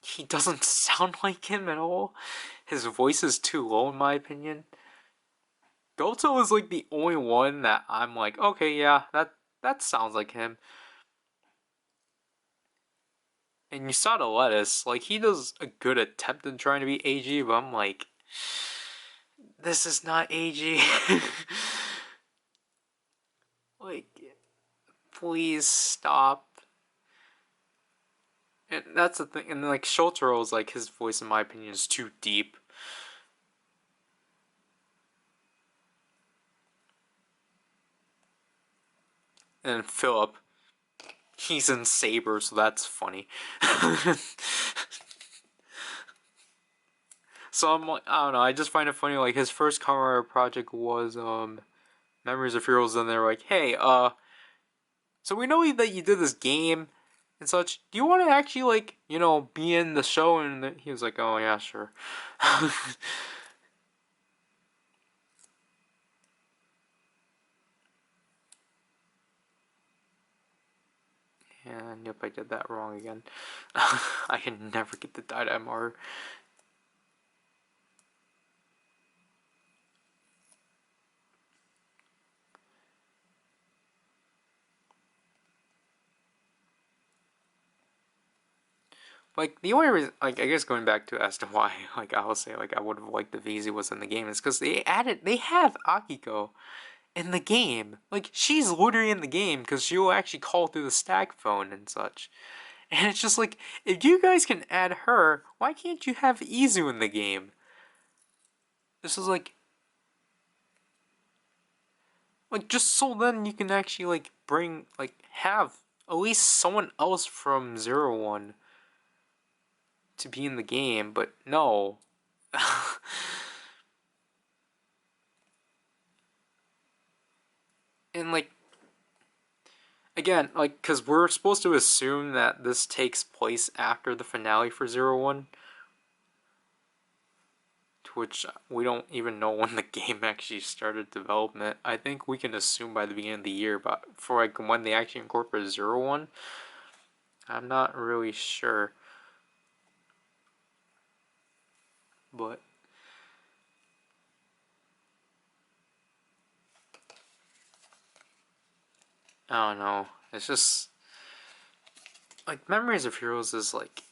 he doesn't sound like him at all. His voice is too low in my opinion. Goto is like the only one that I'm like, okay, yeah, that sounds like him. And you saw the lettuce, like, he does a good attempt in trying to be AG, but I'm like, this is not AG. Like, please stop. And that's the thing, and like, Shotaro's, like, his voice, in my opinion, is too deep. And Philip, he's in Saber, so that's funny. So I'm like, I don't know, I just find it funny, like, his first cover project was, Memories of Heroes, and they're like, hey, so we know that you did this game and such. Do you want to actually, like, you know, be in the show? And he was like, oh, yeah, sure. And yep, I did that wrong again. I can never get the Dynamar. Like, the only reason, like, I guess going back to as to why, like, I will say, like, I would have liked if VZ was in the game is because they have Akiko in the game. Like, she's literally in the game because she will actually call through the stack phone and such. And it's just like, if you guys can add her, why can't you have Izu in the game? This is like just so then you can actually like bring like have at least someone else from 01 to be in the game, but no. And like again, like cuz we're supposed to assume that this takes place after the finale for 01, to which we don't even know when the game actually started development. I think we can assume by the beginning of the year, but for like when they actually incorporate 01, I'm not really sure. But I don't know. It's just like Memories of Heroes is like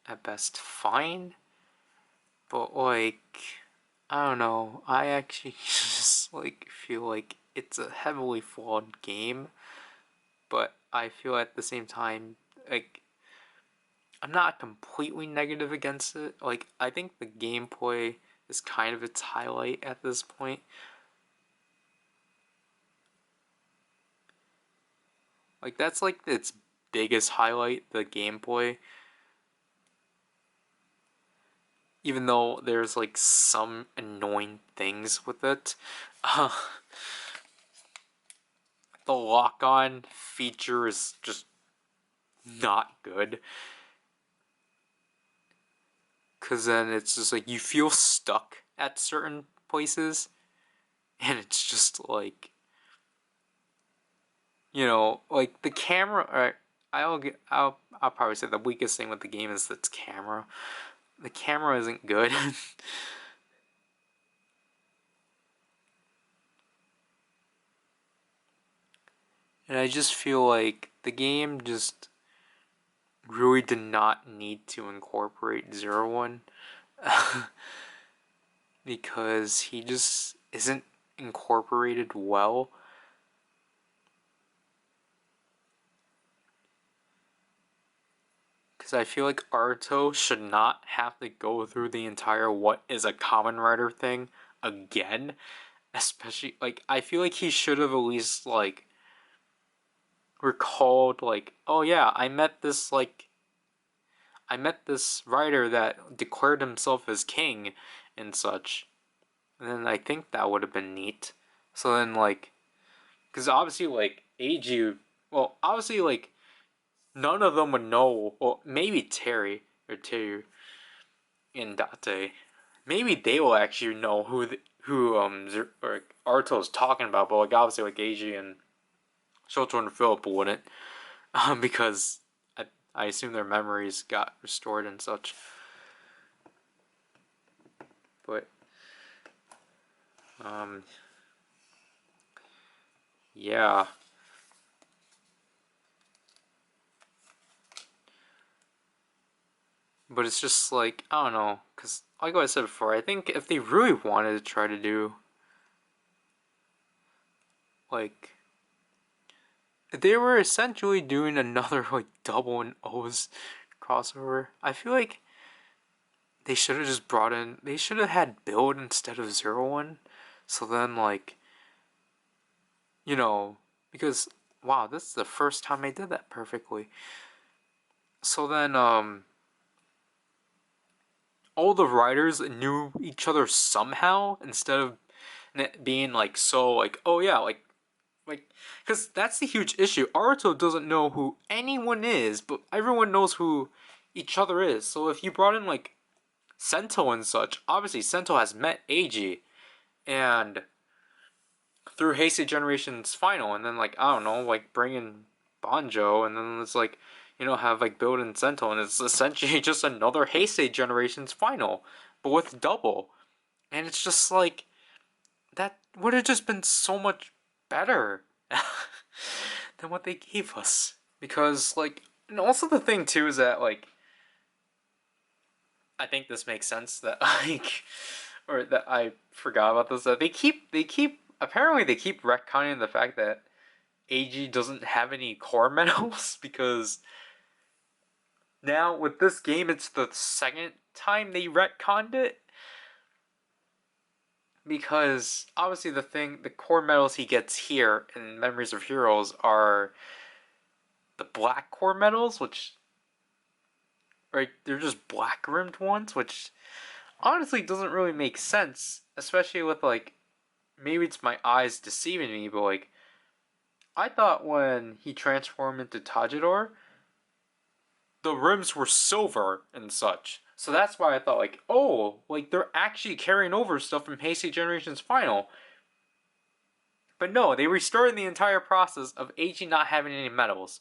at best fine, but like I don't know. I actually just like feel like it's a heavily flawed game, but I feel at the same time like I'm not completely negative against it. Like I think the gameplay is kind of its highlight at this point. Like that's like its biggest highlight, the gameplay. Even though there's like some annoying things with it. Uh, the lock-on feature is just not good. Cause then it's just like you feel stuck at certain places. And it's just like, you know, like the camera. I'll probably say the weakest thing with the game is its camera. The camera isn't good. And I just feel like the game just really did not need to incorporate 01 because he just isn't incorporated well. Because I feel like Arto should not have to go through the entire what is a Kamen Rider thing again. Especially, like, I feel like he should have at least, like, recalled, like, oh yeah, I met this writer that declared himself as king and such. And then I think that would have been neat. So then, like, because obviously, like, Eiji, well, obviously, like, none of them would know. Well, maybe Terry or Terry and Date. Maybe they will actually know or Arto's talking about. But like, obviously, like Eiji and Shoto and Philip wouldn't, because I assume their memories got restored and such. But um, yeah. But it's just like, I don't know, because like I said before, I think if they really wanted to try to do, like, if they were essentially doing another, like, double and O's crossover, I feel like they should have just brought in, they should have had build instead of 0-1. So then, like, you know, because, wow, this is the first time they did that perfectly. So then, all the writers knew each other somehow instead of it being like so like, oh yeah, like because that's the huge issue. Aruto doesn't know who anyone is, but everyone knows who each other is. So if you brought in like Sento and such, obviously Sento has met Eiji and through Heisei Generation's final, and then like I don't know, like bring in Banjo, and then it's like, you know, have like build in Sento, and it's essentially just another Heisei Generation's final, but with double, and it's just like that would have just been so much better than what they gave us. Because like, and also the thing too is that like, I think this makes sense that like, or that I forgot about this, that they keep apparently they keep retconning the fact that AG doesn't have any core medals because now with this game it's the second time they retconned it, because obviously the core medals he gets here in Memories of Heroes are the black core medals, which, right, they're just black rimmed ones, which honestly doesn't really make sense, especially with like, maybe it's my eyes deceiving me, but like, I thought when he transformed into Tajidor, the rims were silver and such. So that's why I thought like, oh, like they're actually carrying over stuff from Heisei Generation's final. But no, they restarted the entire process of AG not having any medals,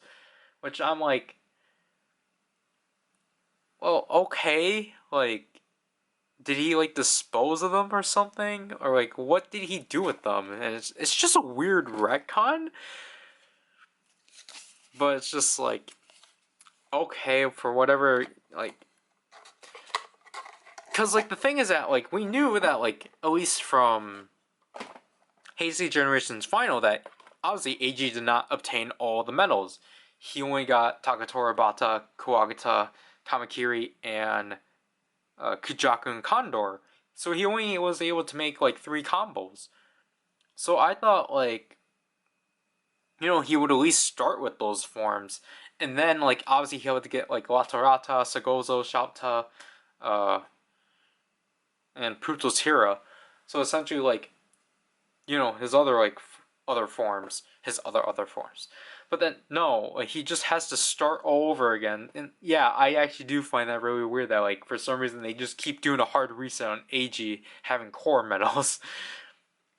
which I'm like, well, okay, like, did he like dispose of them or something, or like what did he do with them? And it's just a weird retcon, but it's just like, okay, for whatever, like, because like the thing is that like we knew that like at least from Heisei Generation's final that obviously AG did not obtain all the medals. He only got Takatora Bata, Kuwagata, Kamakiri, and Kujaku and Condor. So he only was able to make like 3 combos. So I thought like, you know, he would at least start with those forms. And then like obviously he had to get like Latarata, Sagozo, Shouta, uh, and Puto's Hira. So essentially like, you know, his other like other forms, his other forms. But then no, like, he just has to start all over again. And yeah, I actually do find that really weird that like for some reason they just keep doing a hard reset on AG having core medals.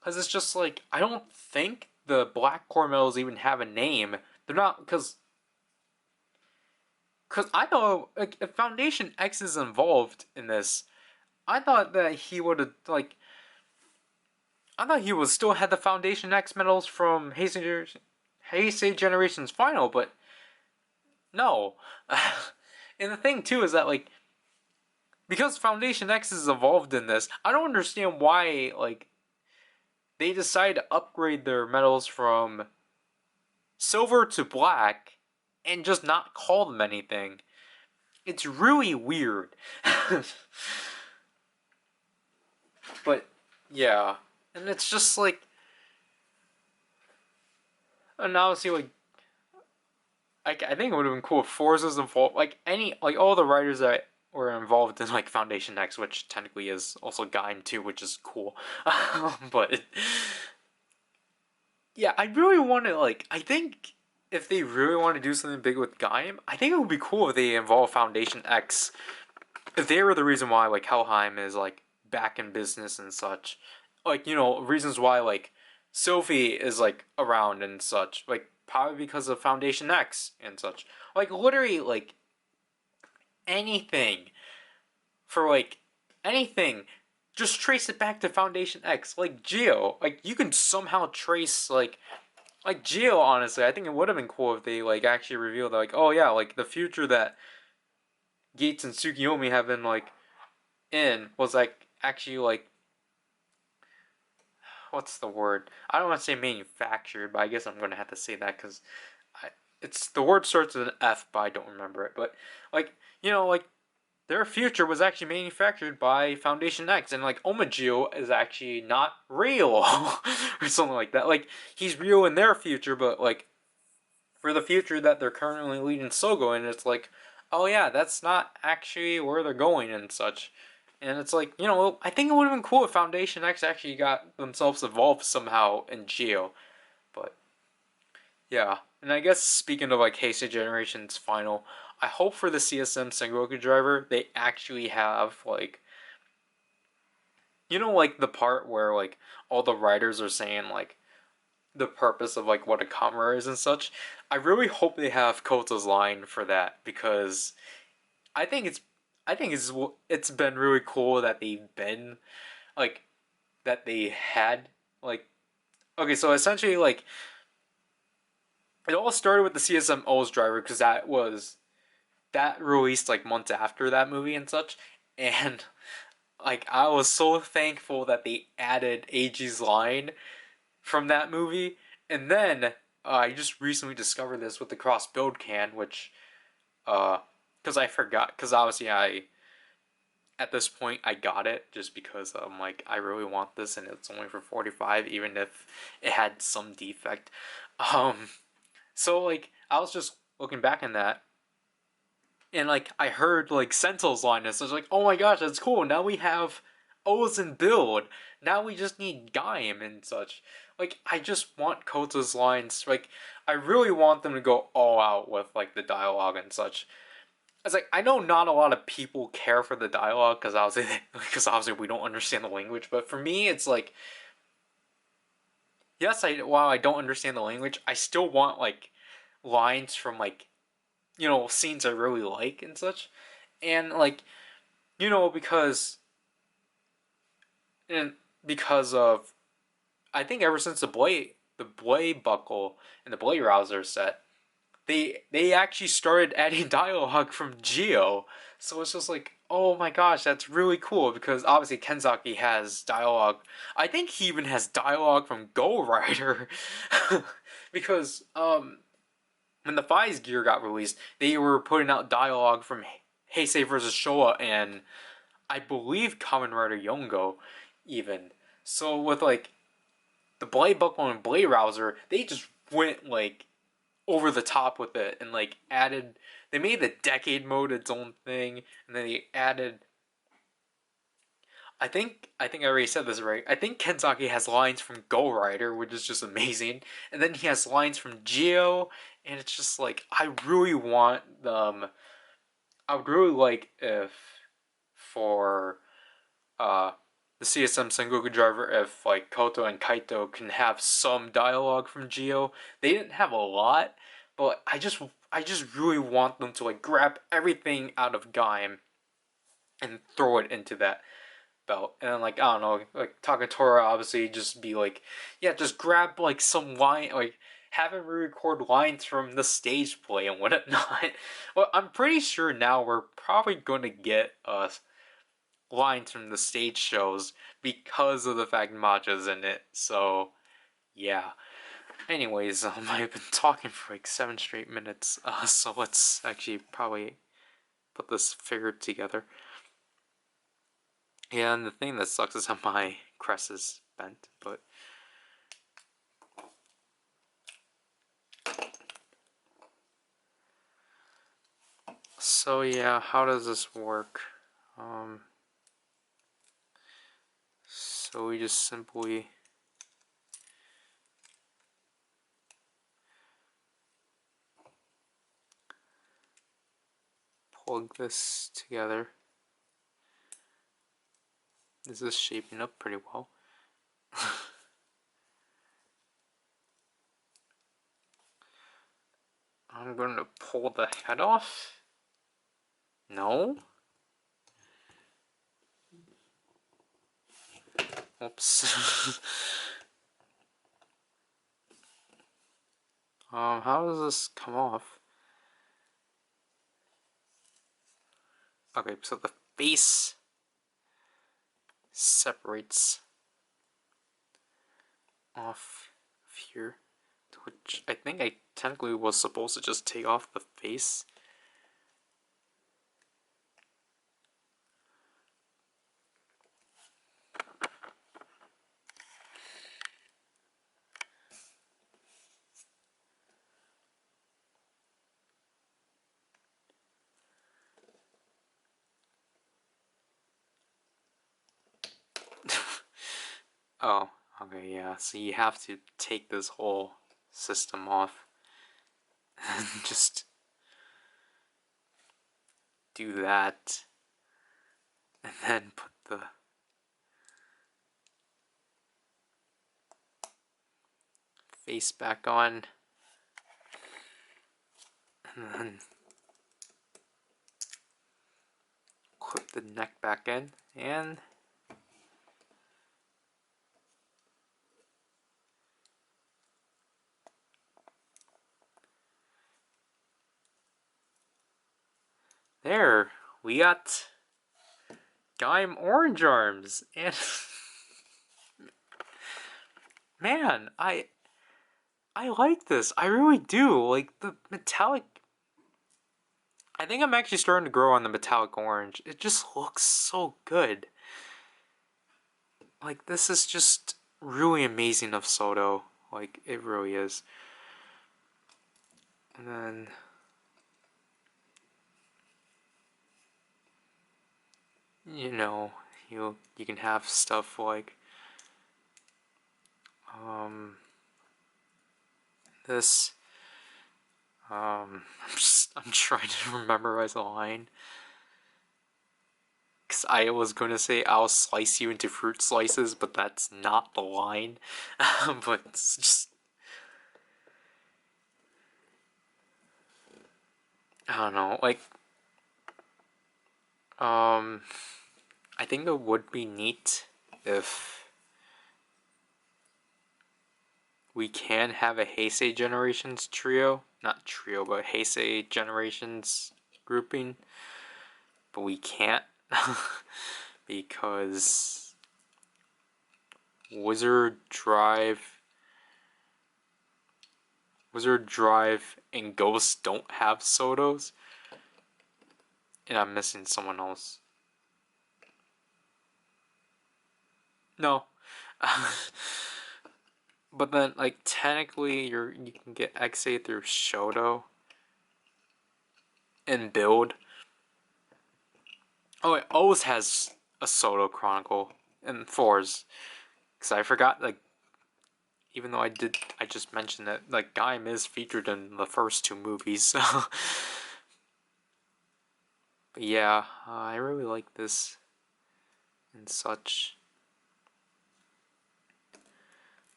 Cuz it's just like, I don't think the black core medals even have a name. They're not, cuz I know like if Foundation X is involved in this, I thought that he would have like, I thought he would still had the Foundation X medals from Heisei Generation's final, but no. And the thing too is that like, because Foundation X is involved in this, I don't understand why like they decide to upgrade their medals from silver to black and just not call them anything. It's really weird. But yeah, and it's just like, and obviously like, I think it would have been cool if Forza's involved, like any, like all the writers that were involved in like Foundation X, which technically is also Gaim too, which is cool. But yeah, I really want to like, I think if they really want to do something big with Gaim, I think it would be cool if they involve Foundation X. If they were the reason why like Helheim is like back in business and such, like, you know, reasons why like Sophie is like around and such, like probably because of Foundation X and such. Like literally like anything for like anything. Just trace it back to Foundation X. Like Geo, like you can somehow trace like Geo. Honestly, I think it would have been cool if they like actually revealed like, oh yeah, like the future that Gates and Tsukiyomi have been like in was like actually like what's the word? I don't want to say manufactured, but I guess I'm gonna have to say that because it's the word starts with an F, but I don't remember it. But like like their future was actually manufactured by Foundation X, and like Omagio is actually not real or something like that. Like he's real in their future, but like for the future that they're currently leading Sogo in, it's like, oh yeah, that's not actually where they're going and such. And it's like, I think it would have been cool if Foundation X actually got themselves involved somehow in Geo. But yeah. And I guess speaking of like Heisei Generation's final, I hope for the CSM Sengoku driver they actually have like like the part where like all the writers are saying like the purpose of like what a camera is and such. I really hope they have Kota's line for that because I think it's it's been really cool that they've been like that they had like okay, so essentially like it all started with the CSM-O's driver because that released like months after that movie and such, and like I was so thankful that they added AG's line from that movie, and then I just recently discovered this with the cross build can, which because I forgot because obviously I at this point I got it just because I'm like I really want this and it's only for 45 even if it had some defect. Um, so like I was just looking back in that and like I heard like Sentinel's line and so I was like, oh my gosh, that's cool. Now we have O's in build. Now we just need Gaim and such. Like I just want Kota's lines. Like I really want them to go all out with like the dialogue and such. It's like I know not a lot of people care for the dialogue because obviously we don't understand the language. But for me, it's like yes, while I don't understand the language, I still want like lines from like scenes I really like and such, and like because and because of I think ever since the blade buckle and the blade rouser set, they actually started adding dialogue from Geo. So it's just like, oh my gosh, that's really cool because obviously Kenzaki has dialogue. I think he even has dialogue from Go Rider because when the Fies gear got released, they were putting out dialogue from Heisei versus Showa and I believe Kamen Rider Yongo even. So with like the Blade Buckle and Blade Rouser, they just went like over the top with it and like added they made the decade mode its own thing and then they added I think I already said this right. I think Kenzaki has lines from Go Rider, which is just amazing. And then he has lines from Geo and it's just like I really want them I would really like if for uh the CSM Sengoku driver if like Koto and Kaito can have some dialogue from Geo. They didn't have a lot, but I just really want them to like grab everything out of Gaim and throw it into that belt. And then like I don't know, like Takatora obviously just be like, yeah, just grab like some line like have him re-record lines from the stage play and whatnot. Well, I'm pretty sure now we're probably gonna get lines from the stage shows because of the fact Maja's in it. So yeah. Anyways, I've been talking for like 7 straight minutes. So let's actually probably put this figure together. Yeah, and the thing that sucks is how my crest is bent, but so yeah, how does this work? So we just simply plug this together. This is shaping up pretty well. I'm going to pull the head off. No? Oops. How does this come off? Okay, so the face separates off here, which I think I technically was supposed to just take off the face. Oh, okay, yeah, so you have to take this whole system off and just do that, and then put the face back on, and then clip the neck back in, and there, we got Gaim orange arms, and man, I like this. I really do. Like the metallic. I think I'm actually starting to grow on the metallic orange. It just looks so good. Like this is just really amazing of Soto. Like it really is. And then you know, you can have stuff like this. I'm trying to memorize a line. Because I was going to say I'll slice you into fruit slices, but that's not the line. But it's just, I don't know, like, I think it would be neat if we can have a Heisei Generations trio. Not trio, but Heisei Generations grouping. But we can't. Because Wizard Drive and Ghost don't have Sotos. And I'm missing someone else. No. But then, like, technically, you can get XA through Shoto and build. Oh, it always has a Soto Chronicle and fours. Because I forgot, like, even though I just mentioned that, like, Gaim is featured in the first two movies, so. But yeah, I really like this and such.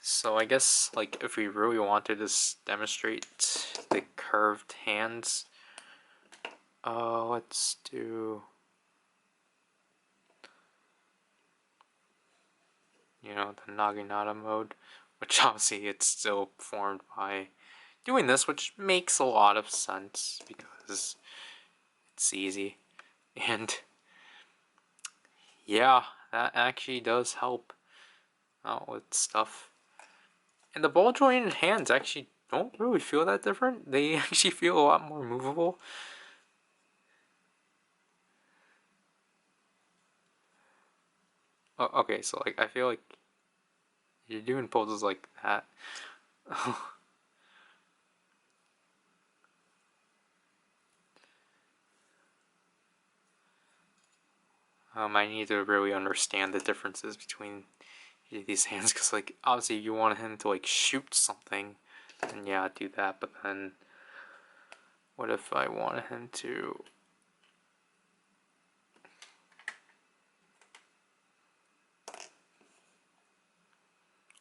So I guess, like, if we really wanted to demonstrate the curved hands, let's do, you know, the Naginata mode, which obviously it's still formed by doing this, which makes a lot of sense because it's easy. And yeah, that actually does help out with stuff. And the ball jointed hands actually don't really feel that different. They actually feel a lot more movable. Oh, okay, so like I feel like you're doing poses like that. I need to really understand the differences between these hands because, like, obviously you want him to like shoot something, and yeah, do that. But then, what if I wanted him to?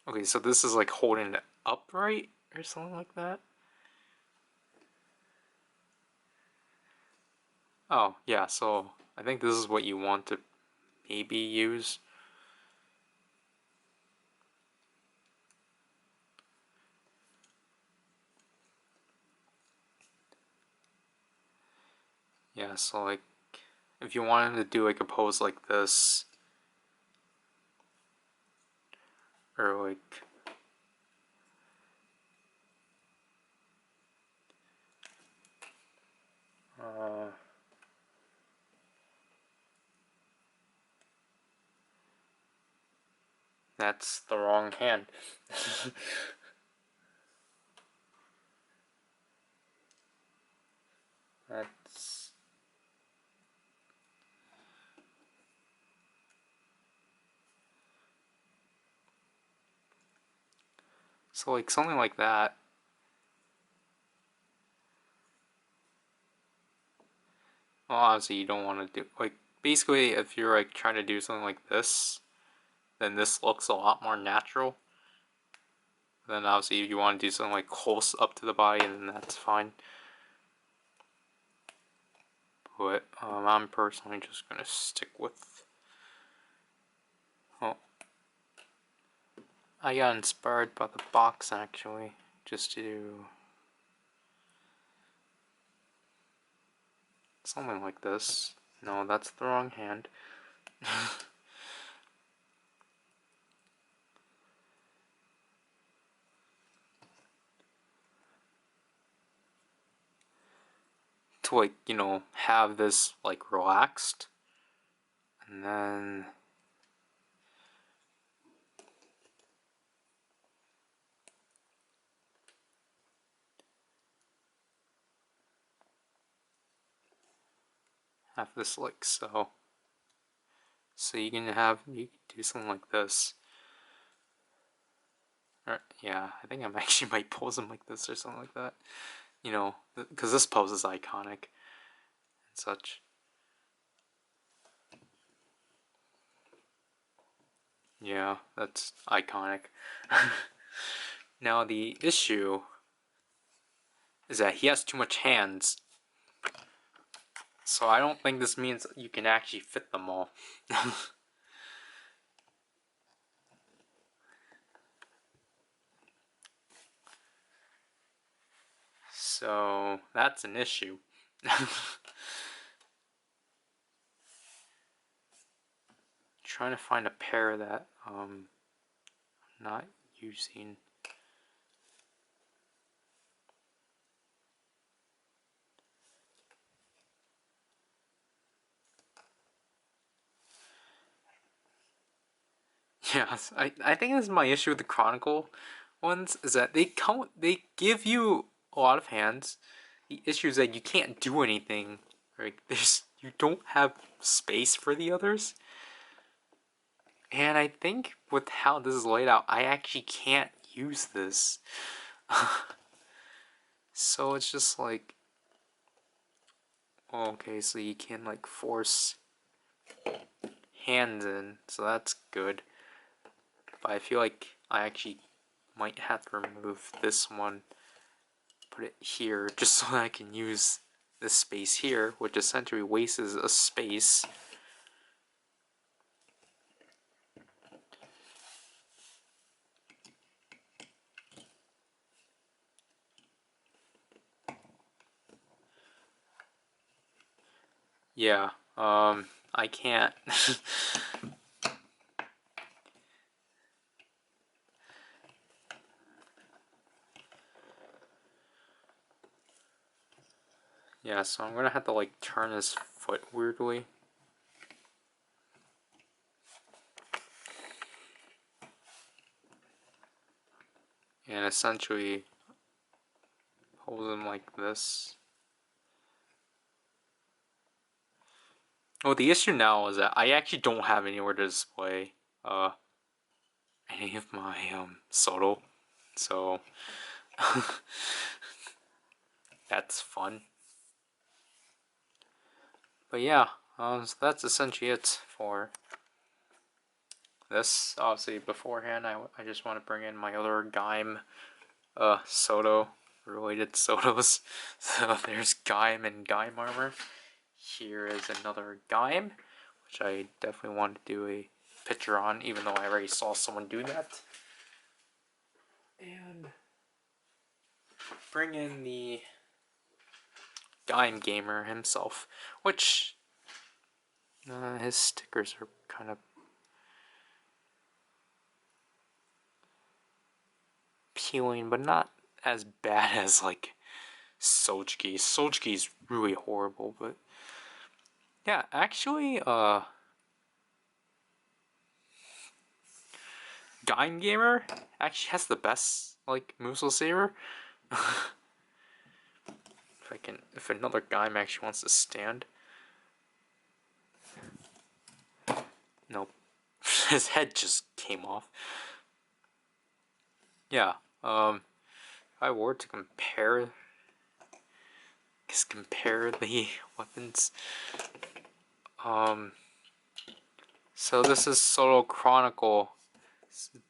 Okay, so this is like holding it upright or something like that. Oh yeah, so I think this is what you want to maybe use. Yeah, so like, if you wanted to do like a pose like this, or like that's the wrong hand. That's so like something like that. Well, obviously you don't want to do like basically if you're like trying to do something like this, then this looks a lot more natural. Then obviously if you want to do something like close up to the body, then that's fine. But I'm personally just gonna stick with. Oh, I got inspired by the box actually, just to do something like this. No, that's the wrong hand. To like, you know, have this like relaxed, and then have this like so. So you can do something like this. Or, yeah, I think I actually might pose him like this or something like that. You know, because this pose is iconic and such. Yeah, that's iconic. Now the issue is that he has too much hands. So I don't think this means you can actually fit them all. So that's an issue. Trying to find a pair that I'm not using. Yes, I think this is my issue with the Chronicle ones, is that they give you a lot of hands. The issue is that you can't do anything. Like you don't have space for the others. And I think with how this is laid out, I actually can't use this. So it's just like, okay, so you can like force hands in, so that's good. But I feel like I actually might have to remove this one, put it here, just so that I can use this space here, which essentially wastes a space. Yeah, I can't. Yeah, so I'm gonna have to like turn his foot weirdly. And essentially hold him like this. Well, the issue now is that I actually don't have anywhere to display any of my Soto, so that's fun. But yeah, so that's essentially it for this. Obviously, beforehand, I just want to bring in my other Gaim Soto related Sotos. So there's Gaim and Gaim armor. Here is another Gaim, which I definitely want to do a picture on, even though I already saw someone do that. And bring in the Gaim gamer himself, which His stickers are kind of peeling, but not as bad as like Sojki. Sojki's really horrible, but yeah, actually, Gaim Gamer actually has the best like Musou Saber. If another Gaim actually wants to stand. Nope. His head just came off. Yeah, if I were to compare the weapons. So this is Solo Chronicle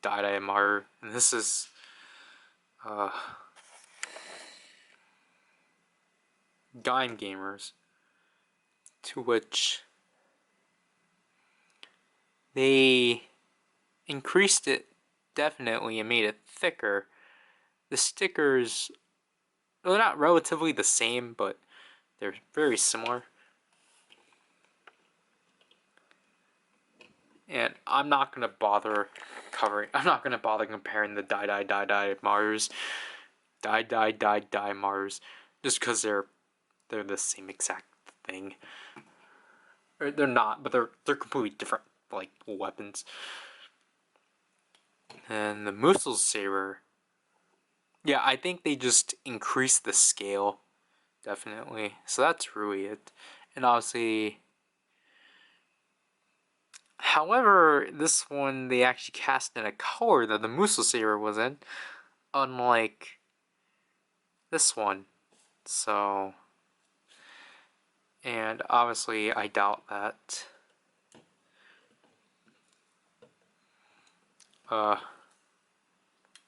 Maru, and this is Gaim Gamers, to which they increased it definitely and made it thicker. The stickers, they're not relatively the same, but they're very similar. And I'm not gonna bother comparing the Die Marus, Die Marus, just because they're the same exact thing. Or they're not, but they're completely different like weapons. And the Musou Saber, yeah, I think they just increased the scale, definitely. So that's really it. And obviously, however, this one they actually cast in a color that the Musou Saber was in, unlike this one. So, and obviously I doubt that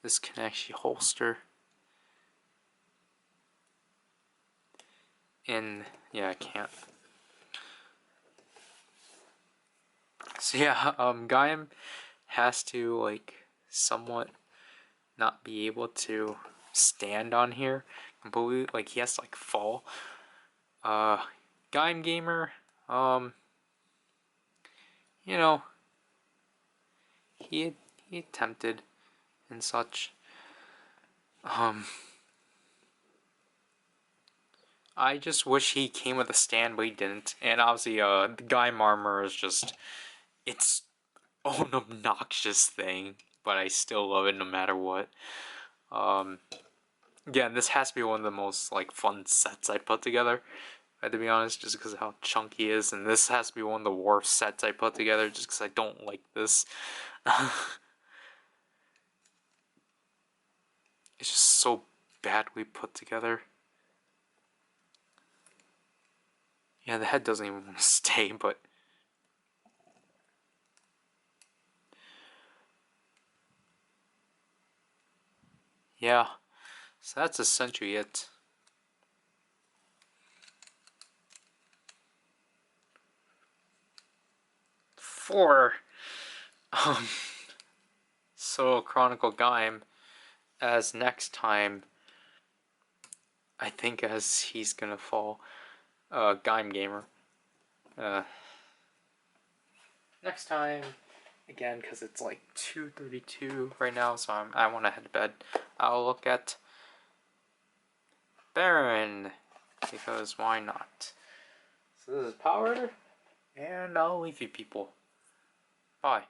this can actually holster. And yeah, I can't. So yeah, Gaim has to like somewhat not be able to stand on here completely. Like he has to like fall. Gaim Gamer, you know, he attempted and such. I just wish he came with a stand, but he didn't. And obviously, the Gaim armor is just, it's an obnoxious thing, but I still love it no matter what. Yeah, this has to be one of the most like fun sets I put together. To be honest, just because of how chunky he is, and this has to be one of the worst sets I put together, just because I don't like this. It's just so badly put together. Yeah, the head doesn't even want to stay, but yeah. So that's essentially it. For so Chronicle Gaim, as next time, I think as he's gonna fall, Gaim Gamer. Next time, again, because it's like 2:32 right now, so I want to head to bed. I'll look at Baron, because why not? So this is PowerRider, and I'll leave you people. Bye.